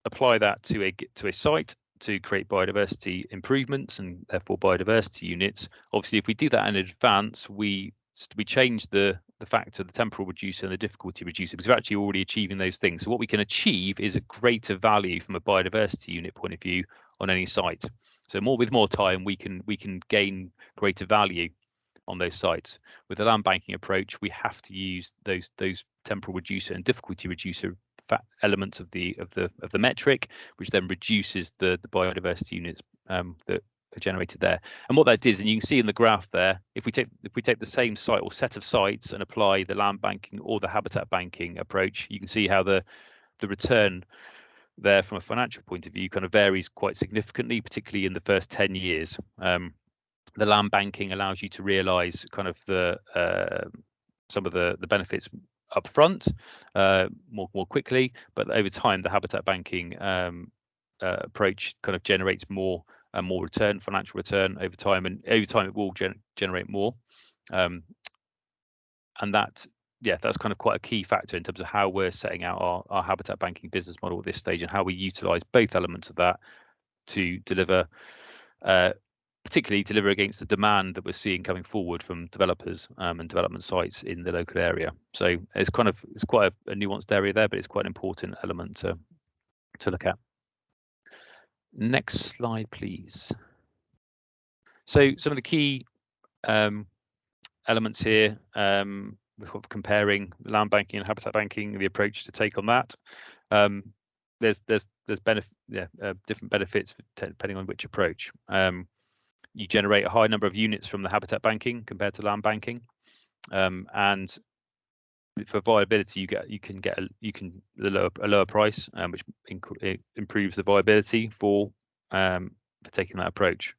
apply that to a site to create biodiversity improvements and therefore biodiversity units, obviously if we do that in advance, we change the factor, the temporal reducer and the difficulty reducer, because we're actually already achieving those things. So what we can achieve is a greater value from a biodiversity unit point of view on any site. So with more time, we can gain greater value on those sites. With the land banking approach, we have to use those temporal reducer and difficulty reducer elements of the metric, which then reduces the biodiversity units that are generated there. And what that is, and you can see in the graph there, if we take the same site or set of sites and apply the land banking or the habitat banking approach, you can see how the return there from a financial point of view kind of varies quite significantly, particularly in the first 10 years. The land banking allows you to realise kind of some of the benefits up front more quickly, but over time the habitat banking approach kind of generates more financial return over time, and over time it will generate more, and that's kind of quite a key factor in terms of how we're setting out our habitat banking business model at this stage, and how we utilize both elements of that to deliver particularly deliver against the demand that we're seeing coming forward from developers and development sites in the local area. So it's quite a nuanced area there, but it's quite an important element to look at. Next slide, please. So some of the key elements here. We're comparing land banking and habitat banking, the approach to take on that. There's different benefits depending on which approach. You generate a high number of units from the habitat banking compared to land banking, and for viability, you can get a lower price, which improves the viability for taking that approach.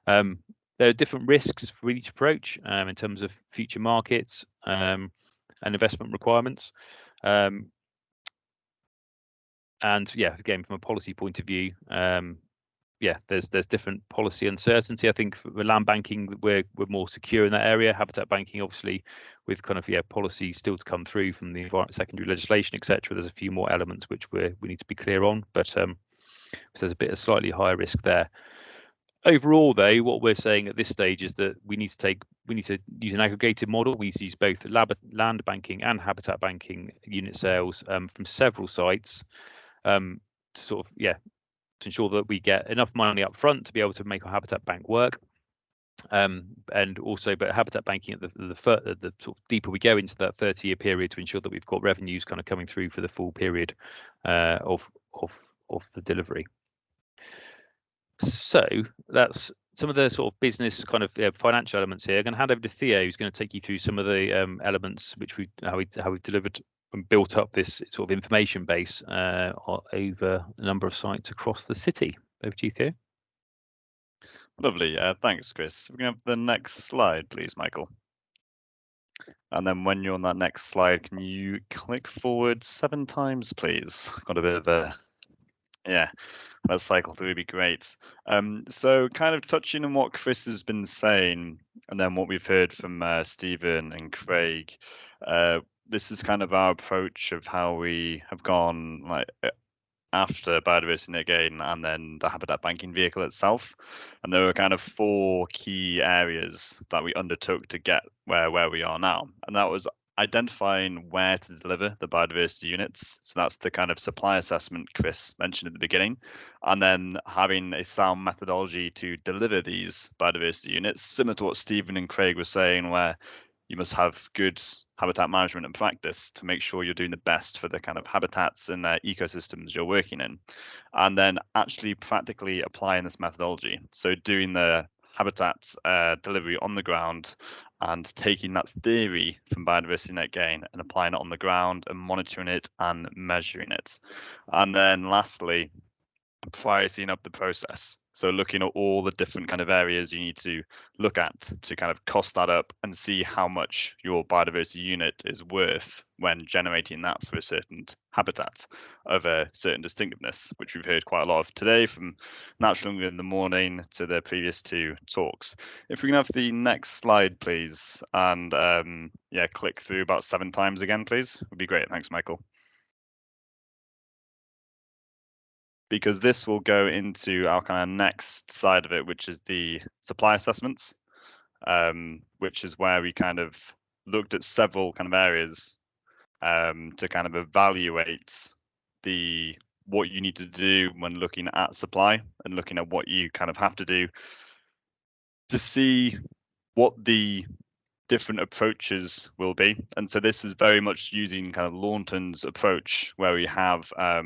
There are different risks for each approach in terms of future markets and investment requirements. And yeah, again, from a policy point of view, there's different policy uncertainty. I think for land banking, we're more secure in that area. Habitat banking, obviously, with kind of policy still to come through from the secondary legislation, etc. There's a few more elements which we need to be clear on, but so there's a bit of slightly higher risk there. Overall, though, what we're saying at this stage is that we need to use an aggregated model. We need to use both land banking and habitat banking unit sales from several sites to sort of to ensure that we get enough money up front to be able to make our habitat bank work, and also, but habitat banking at the sort of deeper we go into that 30-year period to ensure that we've got revenues kind of coming through for the full period of the delivery. So that's some of the sort of business kind of financial elements here. I'm going to hand over to Theo, who's going to take you through some of the elements how we delivered and built up this sort of information base over a number of sites across the city. Over to you, Theo. Lovely. Thanks, Chris. We're going to have the next slide, please, Michael. And then when you're on that next slide, can you click forward 7 times, please? Got a bit of a, let's cycle through, would be great. So kind of touching on what Chris has been saying, and then what we've heard from Stephen and Craig, this is kind of our approach of how we have gone after biodiversity net gain and then the habitat banking vehicle itself. And there were kind of 4 key areas that we undertook to get where we are now. And that was identifying where to deliver the biodiversity units. So that's the kind of supply assessment Chris mentioned at the beginning. And then having a sound methodology to deliver these biodiversity units, similar to what Stephen and Craig were saying, where you must have good habitat management and practice to make sure you're doing the best for the kind of habitats and ecosystems you're working in. And then actually practically applying this methodology. So doing the habitat delivery on the ground and taking that theory from biodiversity net gain and applying it on the ground and monitoring it and measuring it. And then lastly, pricing up the process. So looking at all the different kind of areas you need to look at to kind of cost that up and see how much your biodiversity unit is worth when generating that for a certain habitat of a certain distinctiveness, which we've heard quite a lot of today, from Natural in the morning to the previous 2 talks. If we can have the next slide, please, and click through about 7 times again, please, would be great. Thanks, Michael. Because this will go into our kind of next side of it, which is the supply assessments, which is where we kind of looked at several kind of areas to kind of evaluate what you need to do when looking at supply and looking at what you kind of have to do to see what the different approaches will be. And so this is very much using kind of Launton's approach, where we have a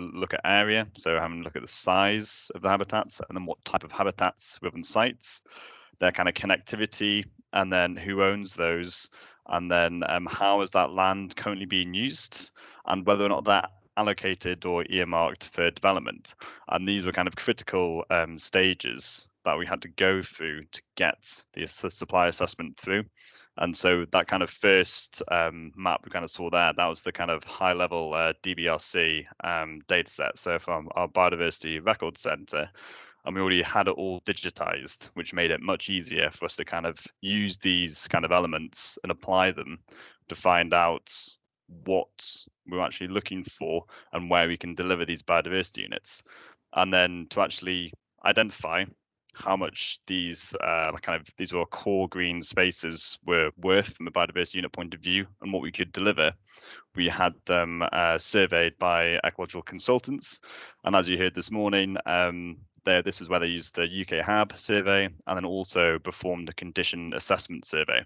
look at area, so having a look at the size of the habitats and then what type of habitats we have on sites, their kind of connectivity, and then who owns those, and then how is that land currently being used, and whether or not that allocated or earmarked for development. And these were kind of critical stages that we had to go through to get the supply assessment through. And so that kind of first map we kind of saw there, that was the kind of high level DBRC data set. So from our biodiversity record center, and we already had it all digitized, which made it much easier for us to kind of use these kind of elements and apply them to find out what we're actually looking for and where we can deliver these biodiversity units. And then to actually identify how much these these were core green spaces were worth from a biodiversity unit point of view and what we could deliver. We had them surveyed by ecological consultants, and as you heard this morning, this is where they used the UK HAB survey and then also performed a condition assessment survey.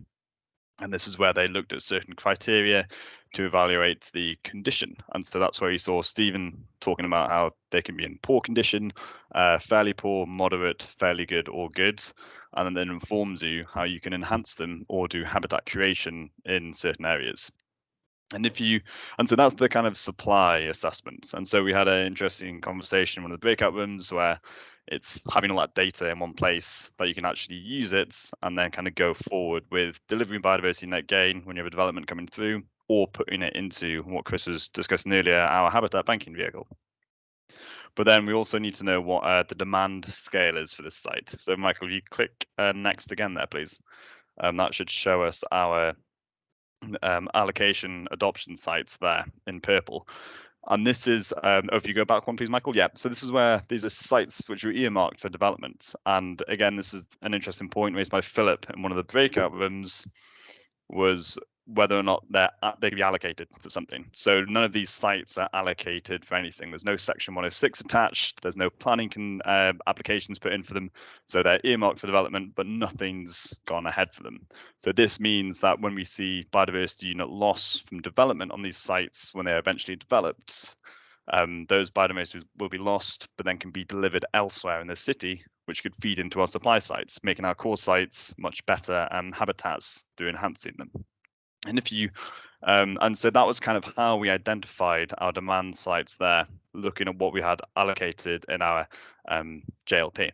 And this is where they looked at certain criteria to evaluate the condition. And so that's where you saw Stephen talking about how they can be in poor condition, fairly poor, moderate, fairly good, or good. And then informs you how you can enhance them or do habitat creation in certain areas. And so that's the kind of supply assessment. And so we had an interesting conversation in one of the breakout rooms where it's having all that data in one place that you can actually use it and then kind of go forward with delivering biodiversity net gain when you have a development coming through, or putting it into what Chris was discussing earlier, our habitat banking vehicle. But then we also need to know what the demand scale is for this site. So Michael, if you click next again there, please. That should show us our allocation adoption sites there in purple. And this is, if you go back one, please, Michael. Yeah, so this is where these are sites which are earmarked for development. And again, this is an interesting point raised by Philip in one of the breakout rooms, was whether or not they can be allocated for something. So none of these sites are allocated for anything. There's no Section 106 attached. There's no planning applications put in for them. So they're earmarked for development, but nothing's gone ahead for them. So this means that when we see biodiversity unit loss from development on these sites, when they're eventually developed, those biodiversity will be lost, but then can be delivered elsewhere in the city, which could feed into our supply sites, making our core sites much better habitats through enhancing them. And and so that was kind of how we identified our demand sites there, looking at what we had allocated in our JLP.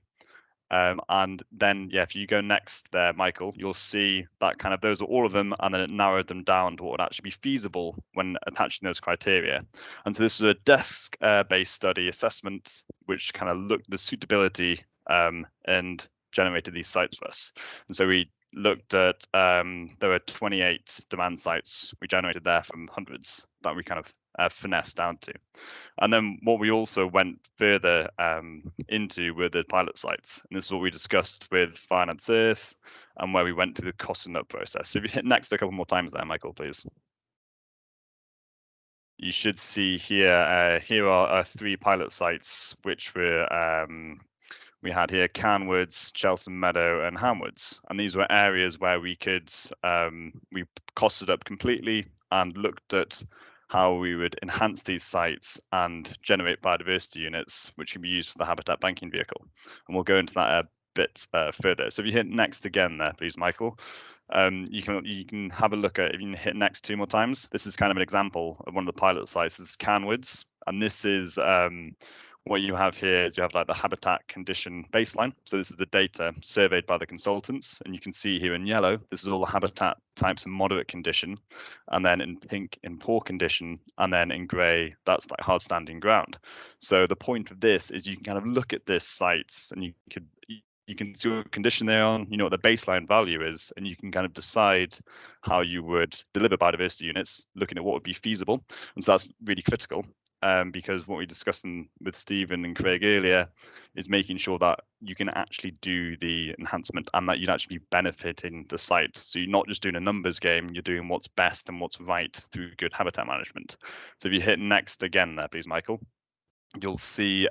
And then, yeah, if you go next there, Michael, you'll see that kind of those are all of them, and then it narrowed them down to what would actually be feasible when attaching those criteria. And so this is a desk-based study assessment, which kind of looked at the suitability and generated these sites for us. And so we looked at, there were 28 demand sites we generated there from hundreds that we kind of finessed down to. And then what we also went further into were the pilot sites. And this is what we discussed with Finance Earth and where we went through the costing up process. So if you hit next a couple more times there, Michael, please. You should see here, here are our 3 pilot sites, which were we had here Canwoods, Cheltenham Meadow, and Hamwoods, and these were areas where we could we costed up completely and looked at how we would enhance these sites and generate biodiversity units, which can be used for the habitat banking vehicle. And we'll go into that a bit further. So if you hit next again there, please, Michael. You can have a look at, if you can hit next 2 more times. This is kind of an example of one of the pilot sites. This is Canwoods, and this is what you have here is you have like the habitat condition baseline. So this is the data surveyed by the consultants, and you can see here in yellow, this is all the habitat types in moderate condition, and then in pink in poor condition, and then in grey, that's like hard standing ground. So the point of this is you can kind of look at this sites and you can see what condition they're on, you know what the baseline value is, and you can kind of decide how you would deliver biodiversity units, looking at what would be feasible. And so that's really critical. Because what we discussed with Stephen and Craig earlier is making sure that you can actually do the enhancement and that you'd actually be benefiting the site. So you're not just doing a numbers game, you're doing what's best and what's right through good habitat management. So if you hit next again there, please, Michael, you'll see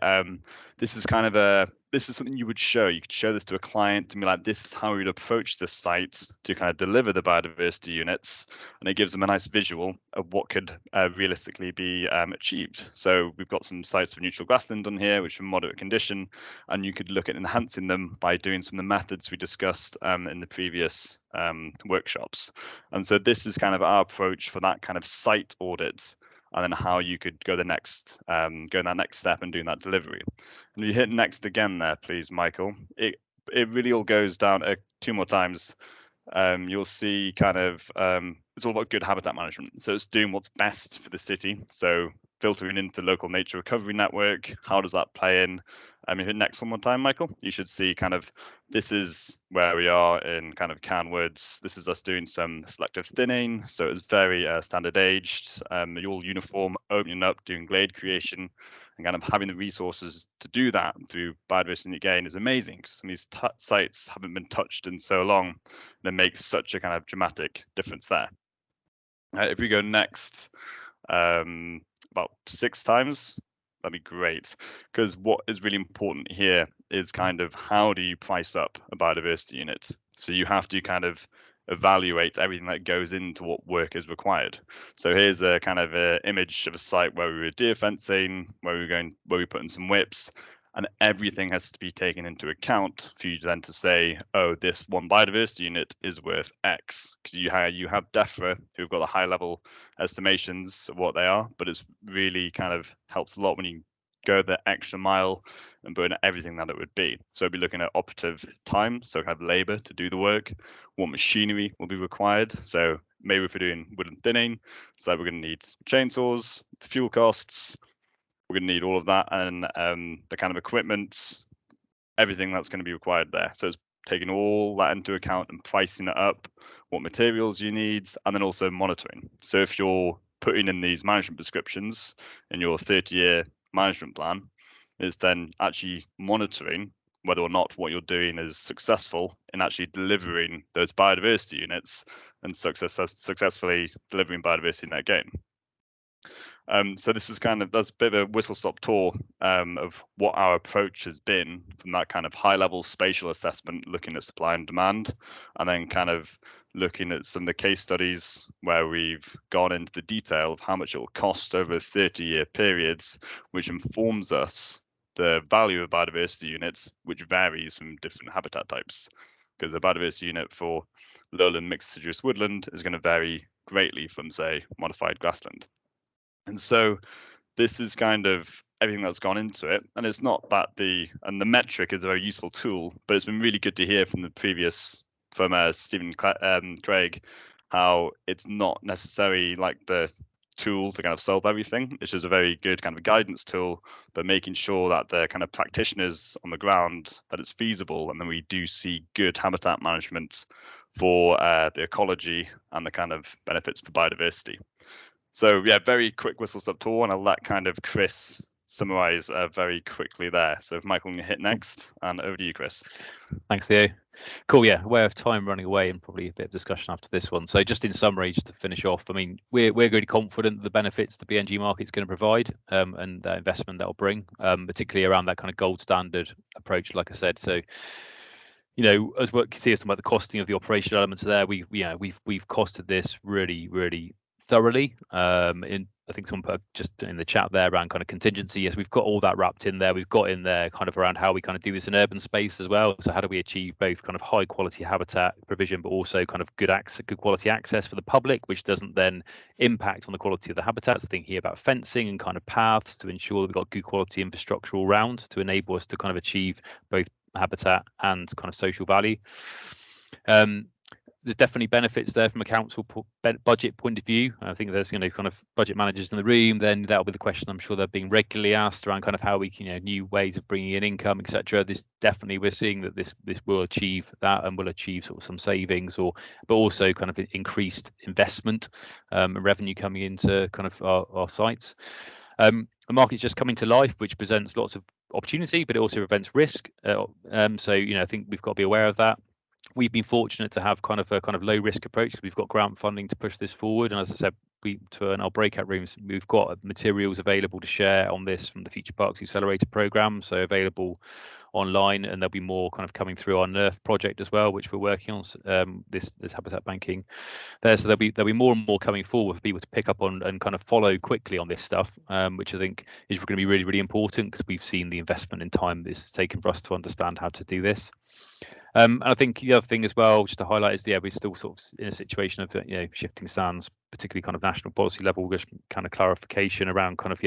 this is kind of this is something you would show. You could show this to a client to be like, this is how we would approach this site to kind of deliver the biodiversity units, and it gives them a nice visual of what could realistically be achieved. So we've got some sites for neutral grassland on here, which are moderate condition, and you could look at enhancing them by doing some of the methods we discussed in the previous workshops. And so this is kind of our approach for that kind of site audit, and then how you could go that next step and doing that delivery. And you hit next again there, please, Michael. It really all goes down 2 more times. You'll see kind of it's all about good habitat management. So it's doing what's best for the city. So filtering into the local nature recovery network. How does that play in? If you hit next one more time, Michael, you should see kind of this is where we are in kind of Canwoods. This is us doing some selective thinning. So it's very standard aged, all uniform, opening up, doing glade creation, and kind of having the resources to do that through biodiversity again is amazing, because some of these sites haven't been touched in so long, and it makes such a kind of dramatic difference there. If we go next, about 6 times, that'd be great, because what is really important here is kind of how do you price up a biodiversity unit. So you have to kind of evaluate everything that goes into what work is required. So here's a kind of a image of a site where we were deer fencing, where we put in some whips, and everything has to be taken into account for you then to say, oh, this one biodiversity unit is worth X, because you have DEFRA who've got the high level estimations of what they are, but it's really kind of helps a lot when you go the extra mile and put in everything that it would be. So we'll be looking at operative time, so kind of labor to do the work, what machinery will be required. So maybe if we're doing woodland thinning, so we're going to need chainsaws, fuel costs, we're going to need all of that, and the kind of equipment, everything that's going to be required there. So it's taking all that into account and pricing it up, what materials you need, and then also monitoring. So if you're putting in these management prescriptions in your 30-year management plan, is then actually monitoring whether or not what you're doing is successful in actually delivering those biodiversity units and successfully delivering biodiversity net gain. So this is that's a bit of a whistle-stop tour of what our approach has been from that kind of high-level spatial assessment, looking at supply and demand, and then kind of looking at some of the case studies where we've gone into the detail of how much it will cost over 30-year periods, which informs us the value of biodiversity units, which varies from different habitat types. Because the biodiversity unit for lowland mixed deciduous woodland is going to vary greatly from, say, modified grassland. And so this is kind of everything that's gone into it. And it's not that the metric is a very useful tool, but it's been really good to hear from the previous, from Stephen Craig, how it's not necessarily like the tool to kind of solve everything. It's just a very good kind of guidance tool, but making sure that the kind of practitioners on the ground, that it's feasible, and then we do see good habitat management for the ecology and the kind of benefits for biodiversity. So yeah, very quick whistle-stop tour, and I'll let kind of Chris summarize very quickly there. So if Michael can hit next, and over to you, Chris. Thanks, Theo. Cool. Yeah, aware of time running away, and probably a bit of discussion after this one. So just in summary, just to finish off, I mean, we're really confident that the benefits the BNG market's going to provide, and the investment that will bring, particularly around that kind of gold standard approach, like I said. So, you know, as what Theo's talking about, the costing of the operational elements there, we've costed this really thoroughly. I think someone put just in the chat there around kind of contingency. Yes, we've got all that wrapped in there. We've got in there kind of around how we kind of do this in urban space as well. So how do we achieve both kind of high quality habitat provision, but also kind of good quality access for the public, which doesn't then impact on the quality of the habitats. I think here about fencing and kind of paths to ensure that we've got good quality infrastructure all round to enable us to kind of achieve both habitat and kind of social value. There's definitely benefits there from a council budget point of view. I think there's, you know, kind of budget managers in the room. Then that'll be the question I'm sure they're being regularly asked around kind of how we can, you know, new ways of bringing in income, etc. This definitely, we're seeing that this will achieve that and will achieve sort of some savings, but also kind of increased investment and revenue coming into kind of our sites. The market's just coming to life, which presents lots of opportunity, but it also presents risk. So, you know, I think we've got to be aware of that. We've been fortunate to have kind of a low risk approach. We've got grant funding to push this forward, and as I said, in our breakout rooms, we've got materials available to share on this from the Future Parks Accelerator program, so available online, and there'll be more kind of coming through our NERF project as well, which we're working on, this habitat banking there. So there'll be more and more coming forward for people to pick up on and kind of follow quickly on this stuff, which I think is going to be really important, because we've seen the investment in time it's taken for us to understand how to do this. And I think the other thing as well, just to highlight, is we're still sort of in a situation of, you know, shifting sands, particularly kind of national policy level, just kind of clarification around kind of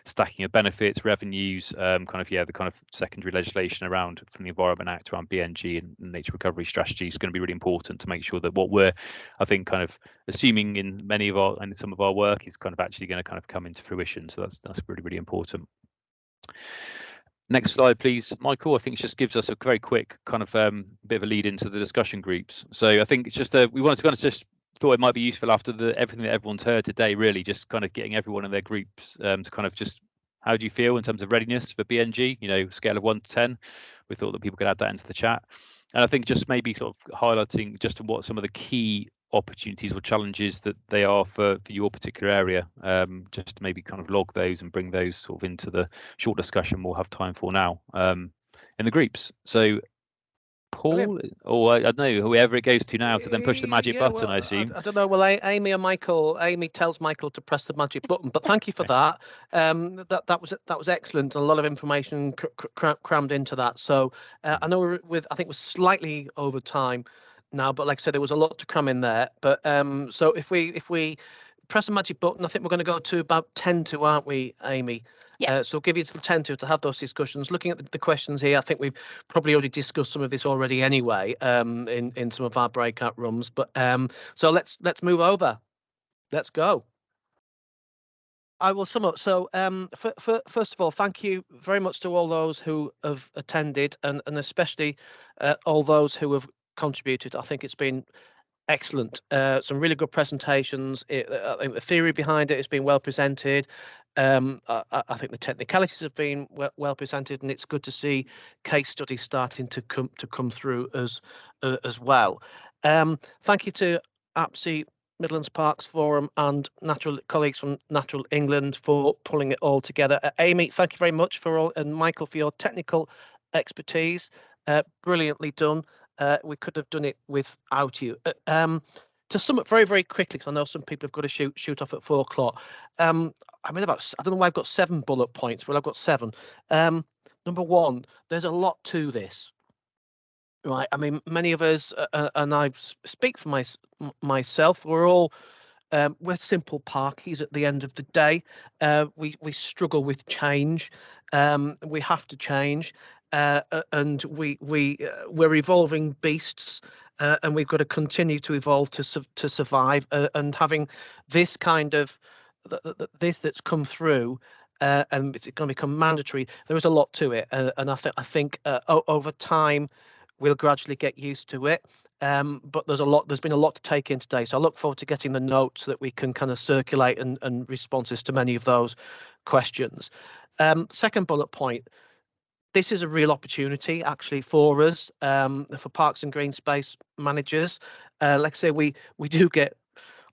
stacking of benefits, revenues, kind of the kind of secondary legislation around from the Environment Act around BNG and nature recovery strategy is going to be really important to make sure that what we're, I think, kind of assuming in some of our work is kind of actually going to kind of come into fruition. So that's really important. Next slide, please, Michael. I think it just gives us a very quick kind of bit of a lead into the discussion groups. So I think it's just we wanted to kind of just thought it might be useful after everything that everyone's heard today, really just kind of getting everyone in their groups to kind of just, how do you feel in terms of readiness for BNG, you know, scale of 1 to 10. We thought that people could add that into the chat. And I think just maybe sort of highlighting just what some of the key opportunities or challenges that they are for your particular area, just to maybe kind of log those and bring those sort of into the short discussion we'll have time for now in the groups. So Paul, or I don't know, whoever it goes to now to then push the magic button, well, I assume. I don't know. Well, Amy or Michael. Amy tells Michael to press the magic button. But thank you for that. That was excellent. A lot of information crammed into that. So I know I think we're slightly over time now, but like I said, there was a lot to cram in there. But so if we press the magic button, I think we're going to go to about 10 to, aren't we, Amy? Yeah. So we'll give you till 10 to have those discussions. Looking at the questions here, I think we've probably already discussed some of this already anyway, in some of our breakout rooms. But so let's move over. Let's go. I will sum up. So first of all, thank you very much to all those who have attended, and especially all those who have contributed. I think it's been excellent. Some really good presentations. I think the theory behind it has been well presented. I think the technicalities have been well presented, and it's good to see case studies starting to come through as well. Thank you to APSE, Midlands Parks Forum, and colleagues from Natural England for pulling it all together. Amy, thank you very much and Michael, for your technical expertise. Brilliantly done. We could have done it without you. To sum up very, very quickly, because I know some people have got to shoot off at 4 o'clock. I don't know why I've got 7 bullet points. Well, I've got 7. Number 1, there's a lot to this, right? I mean, many of us, and I speak for myself, we're simple parkies at the end of the day. We struggle with change. We have to change. And we're evolving beasts, and we've got to continue to evolve to survive. And having this kind of this that's come through, and it's going to become mandatory. There is a lot to it, and I think over time we'll gradually get used to it. But there's been a lot to take in today, so I look forward to getting the notes that we can kind of circulate and responses to many of those questions. Second bullet point. This is a real opportunity, actually, for us, for Parks and Greenspace Managers. Like I say, we do get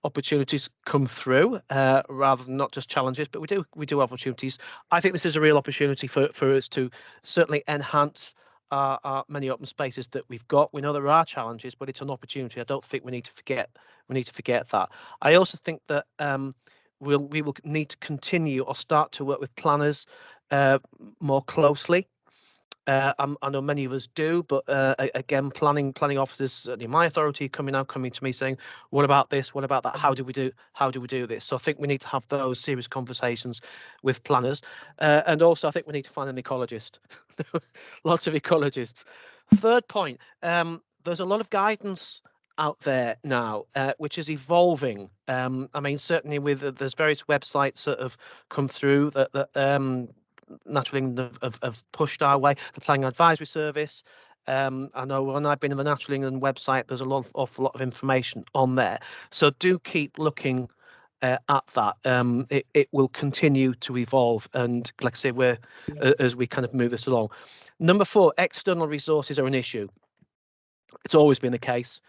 opportunities come through, rather than not just challenges, but we do opportunities. I think this is a real opportunity for us to certainly enhance our many open spaces that we've got. We know there are challenges, but it's an opportunity. I don't think we need to forget that. I also think that we will need to continue or start to work with planners more closely. I know many of us do, but again, planning officers in my authority coming to me saying, "What about this? What about that? How do we do this?" So I think we need to have those serious conversations with planners, and also I think we need to find an ecologist. Lots of ecologists. Third point: there's a lot of guidance out there now, which is evolving. I mean, certainly there's various websites that have come through that Natural England have pushed our way. The Planning Advisory Service. I know when I've been on the Natural England website, there's awful lot of information on there. So do keep looking at that. It will continue to evolve, and like I say, as we kind of move this along. Number 4, external resources are an issue. It's always been the case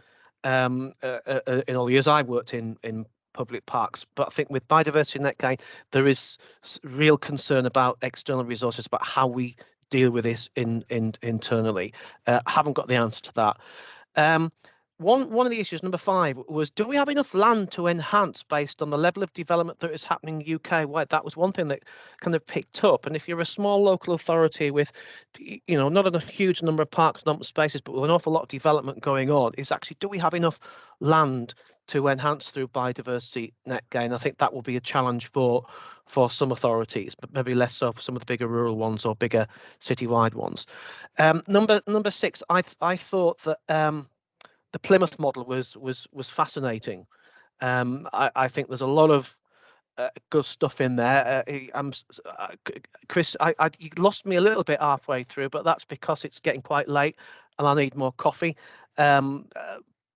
in all the years I've worked in public parks, but I think with Biodiversity Net Gain, there is real concern about external resources, about how we deal with this internally. Haven't got the answer to that. One of the issues, number 5, was, do we have enough land to enhance based on the level of development that is happening in UK wide? That was one thing that kind of picked up. And if you're a small local authority with, not a huge number of parks and open spaces, but with an awful lot of development going on, is actually, do we have enough land to enhance through Biodiversity Net Gain? I think that will be a challenge for some authorities, but maybe less so for some of the bigger rural ones or bigger citywide ones. Number 6, I thought that the Plymouth model was fascinating. I think there's a lot of good stuff in there. Chris, you lost me a little bit halfway through, but that's because it's getting quite late and I need more coffee.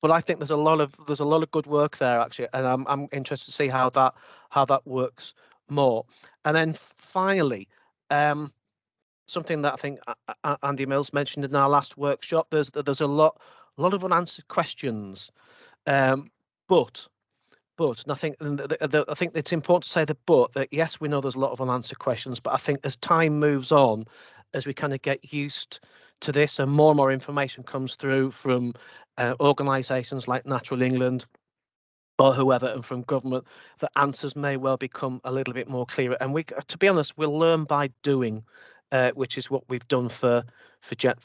But I think there's a lot of good work there, actually, and I'm interested to see how that works more. And then finally, something that I think Andy Mills mentioned in our last workshop, there's a lot of unanswered questions, but and I think it's important to say that yes, we know there's a lot of unanswered questions, but I think as time moves on, as we kind of get used to this, and more information comes through from organisations like Natural England or whoever, and from government, the answers may well become a little bit more clearer. And we, to be honest, we'll learn by doing, which is what we've done for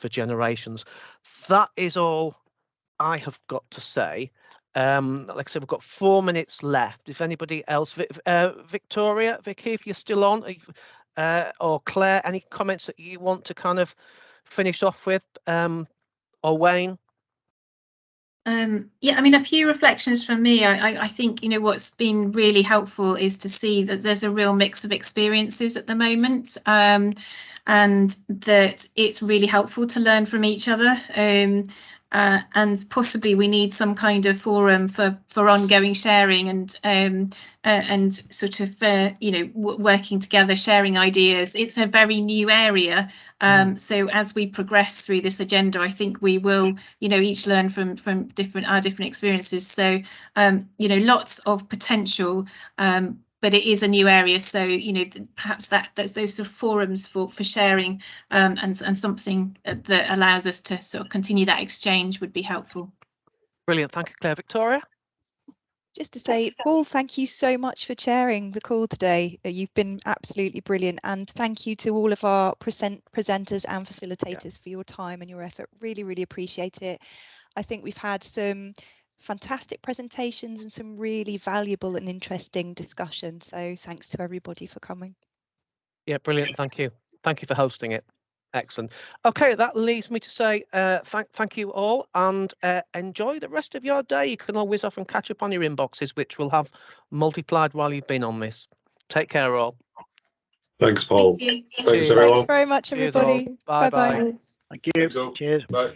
generations. That is all I have got to say. Like I said, we've got 4 minutes left. If anybody else, Victoria, Vicky, if you're still on, or Claire, any comments that you want to kind of finish off with, or Wayne? Yeah, I mean, a few reflections from me. I think, you know, what's been really helpful is to see that there's a real mix of experiences at the moment, and that it's really helpful to learn from each other. And possibly we need some kind of forum for ongoing sharing and sort of you know, working together, sharing ideas. It's a very new area, so as we progress through this agenda, I think we will, you know, each learn from our different experiences. So you know, lots of potential. But it is a new area, so you know, perhaps those sort of forums for sharing and something that allows us to sort of continue that exchange would be helpful. Brilliant, thank you, Claire. Victoria? Just to say, Paul, thank you so much for chairing the call today. You've been absolutely brilliant, and thank you to all of our presenters and facilitators for your time and your effort. Really, really appreciate it. I think we've had some fantastic presentations and some really valuable and interesting discussion, so thanks to everybody for coming. Yeah, brilliant, thank you for hosting it. Excellent. Okay, that leaves me to say thank you all, and enjoy the rest of your day. You can always often catch up on your inboxes, which will have multiplied while you've been on this. Take care all. Thanks, Paul. Thank you. Thanks, everyone. Thanks very much, everybody. Bye bye. Thank you. Cheers. Bye.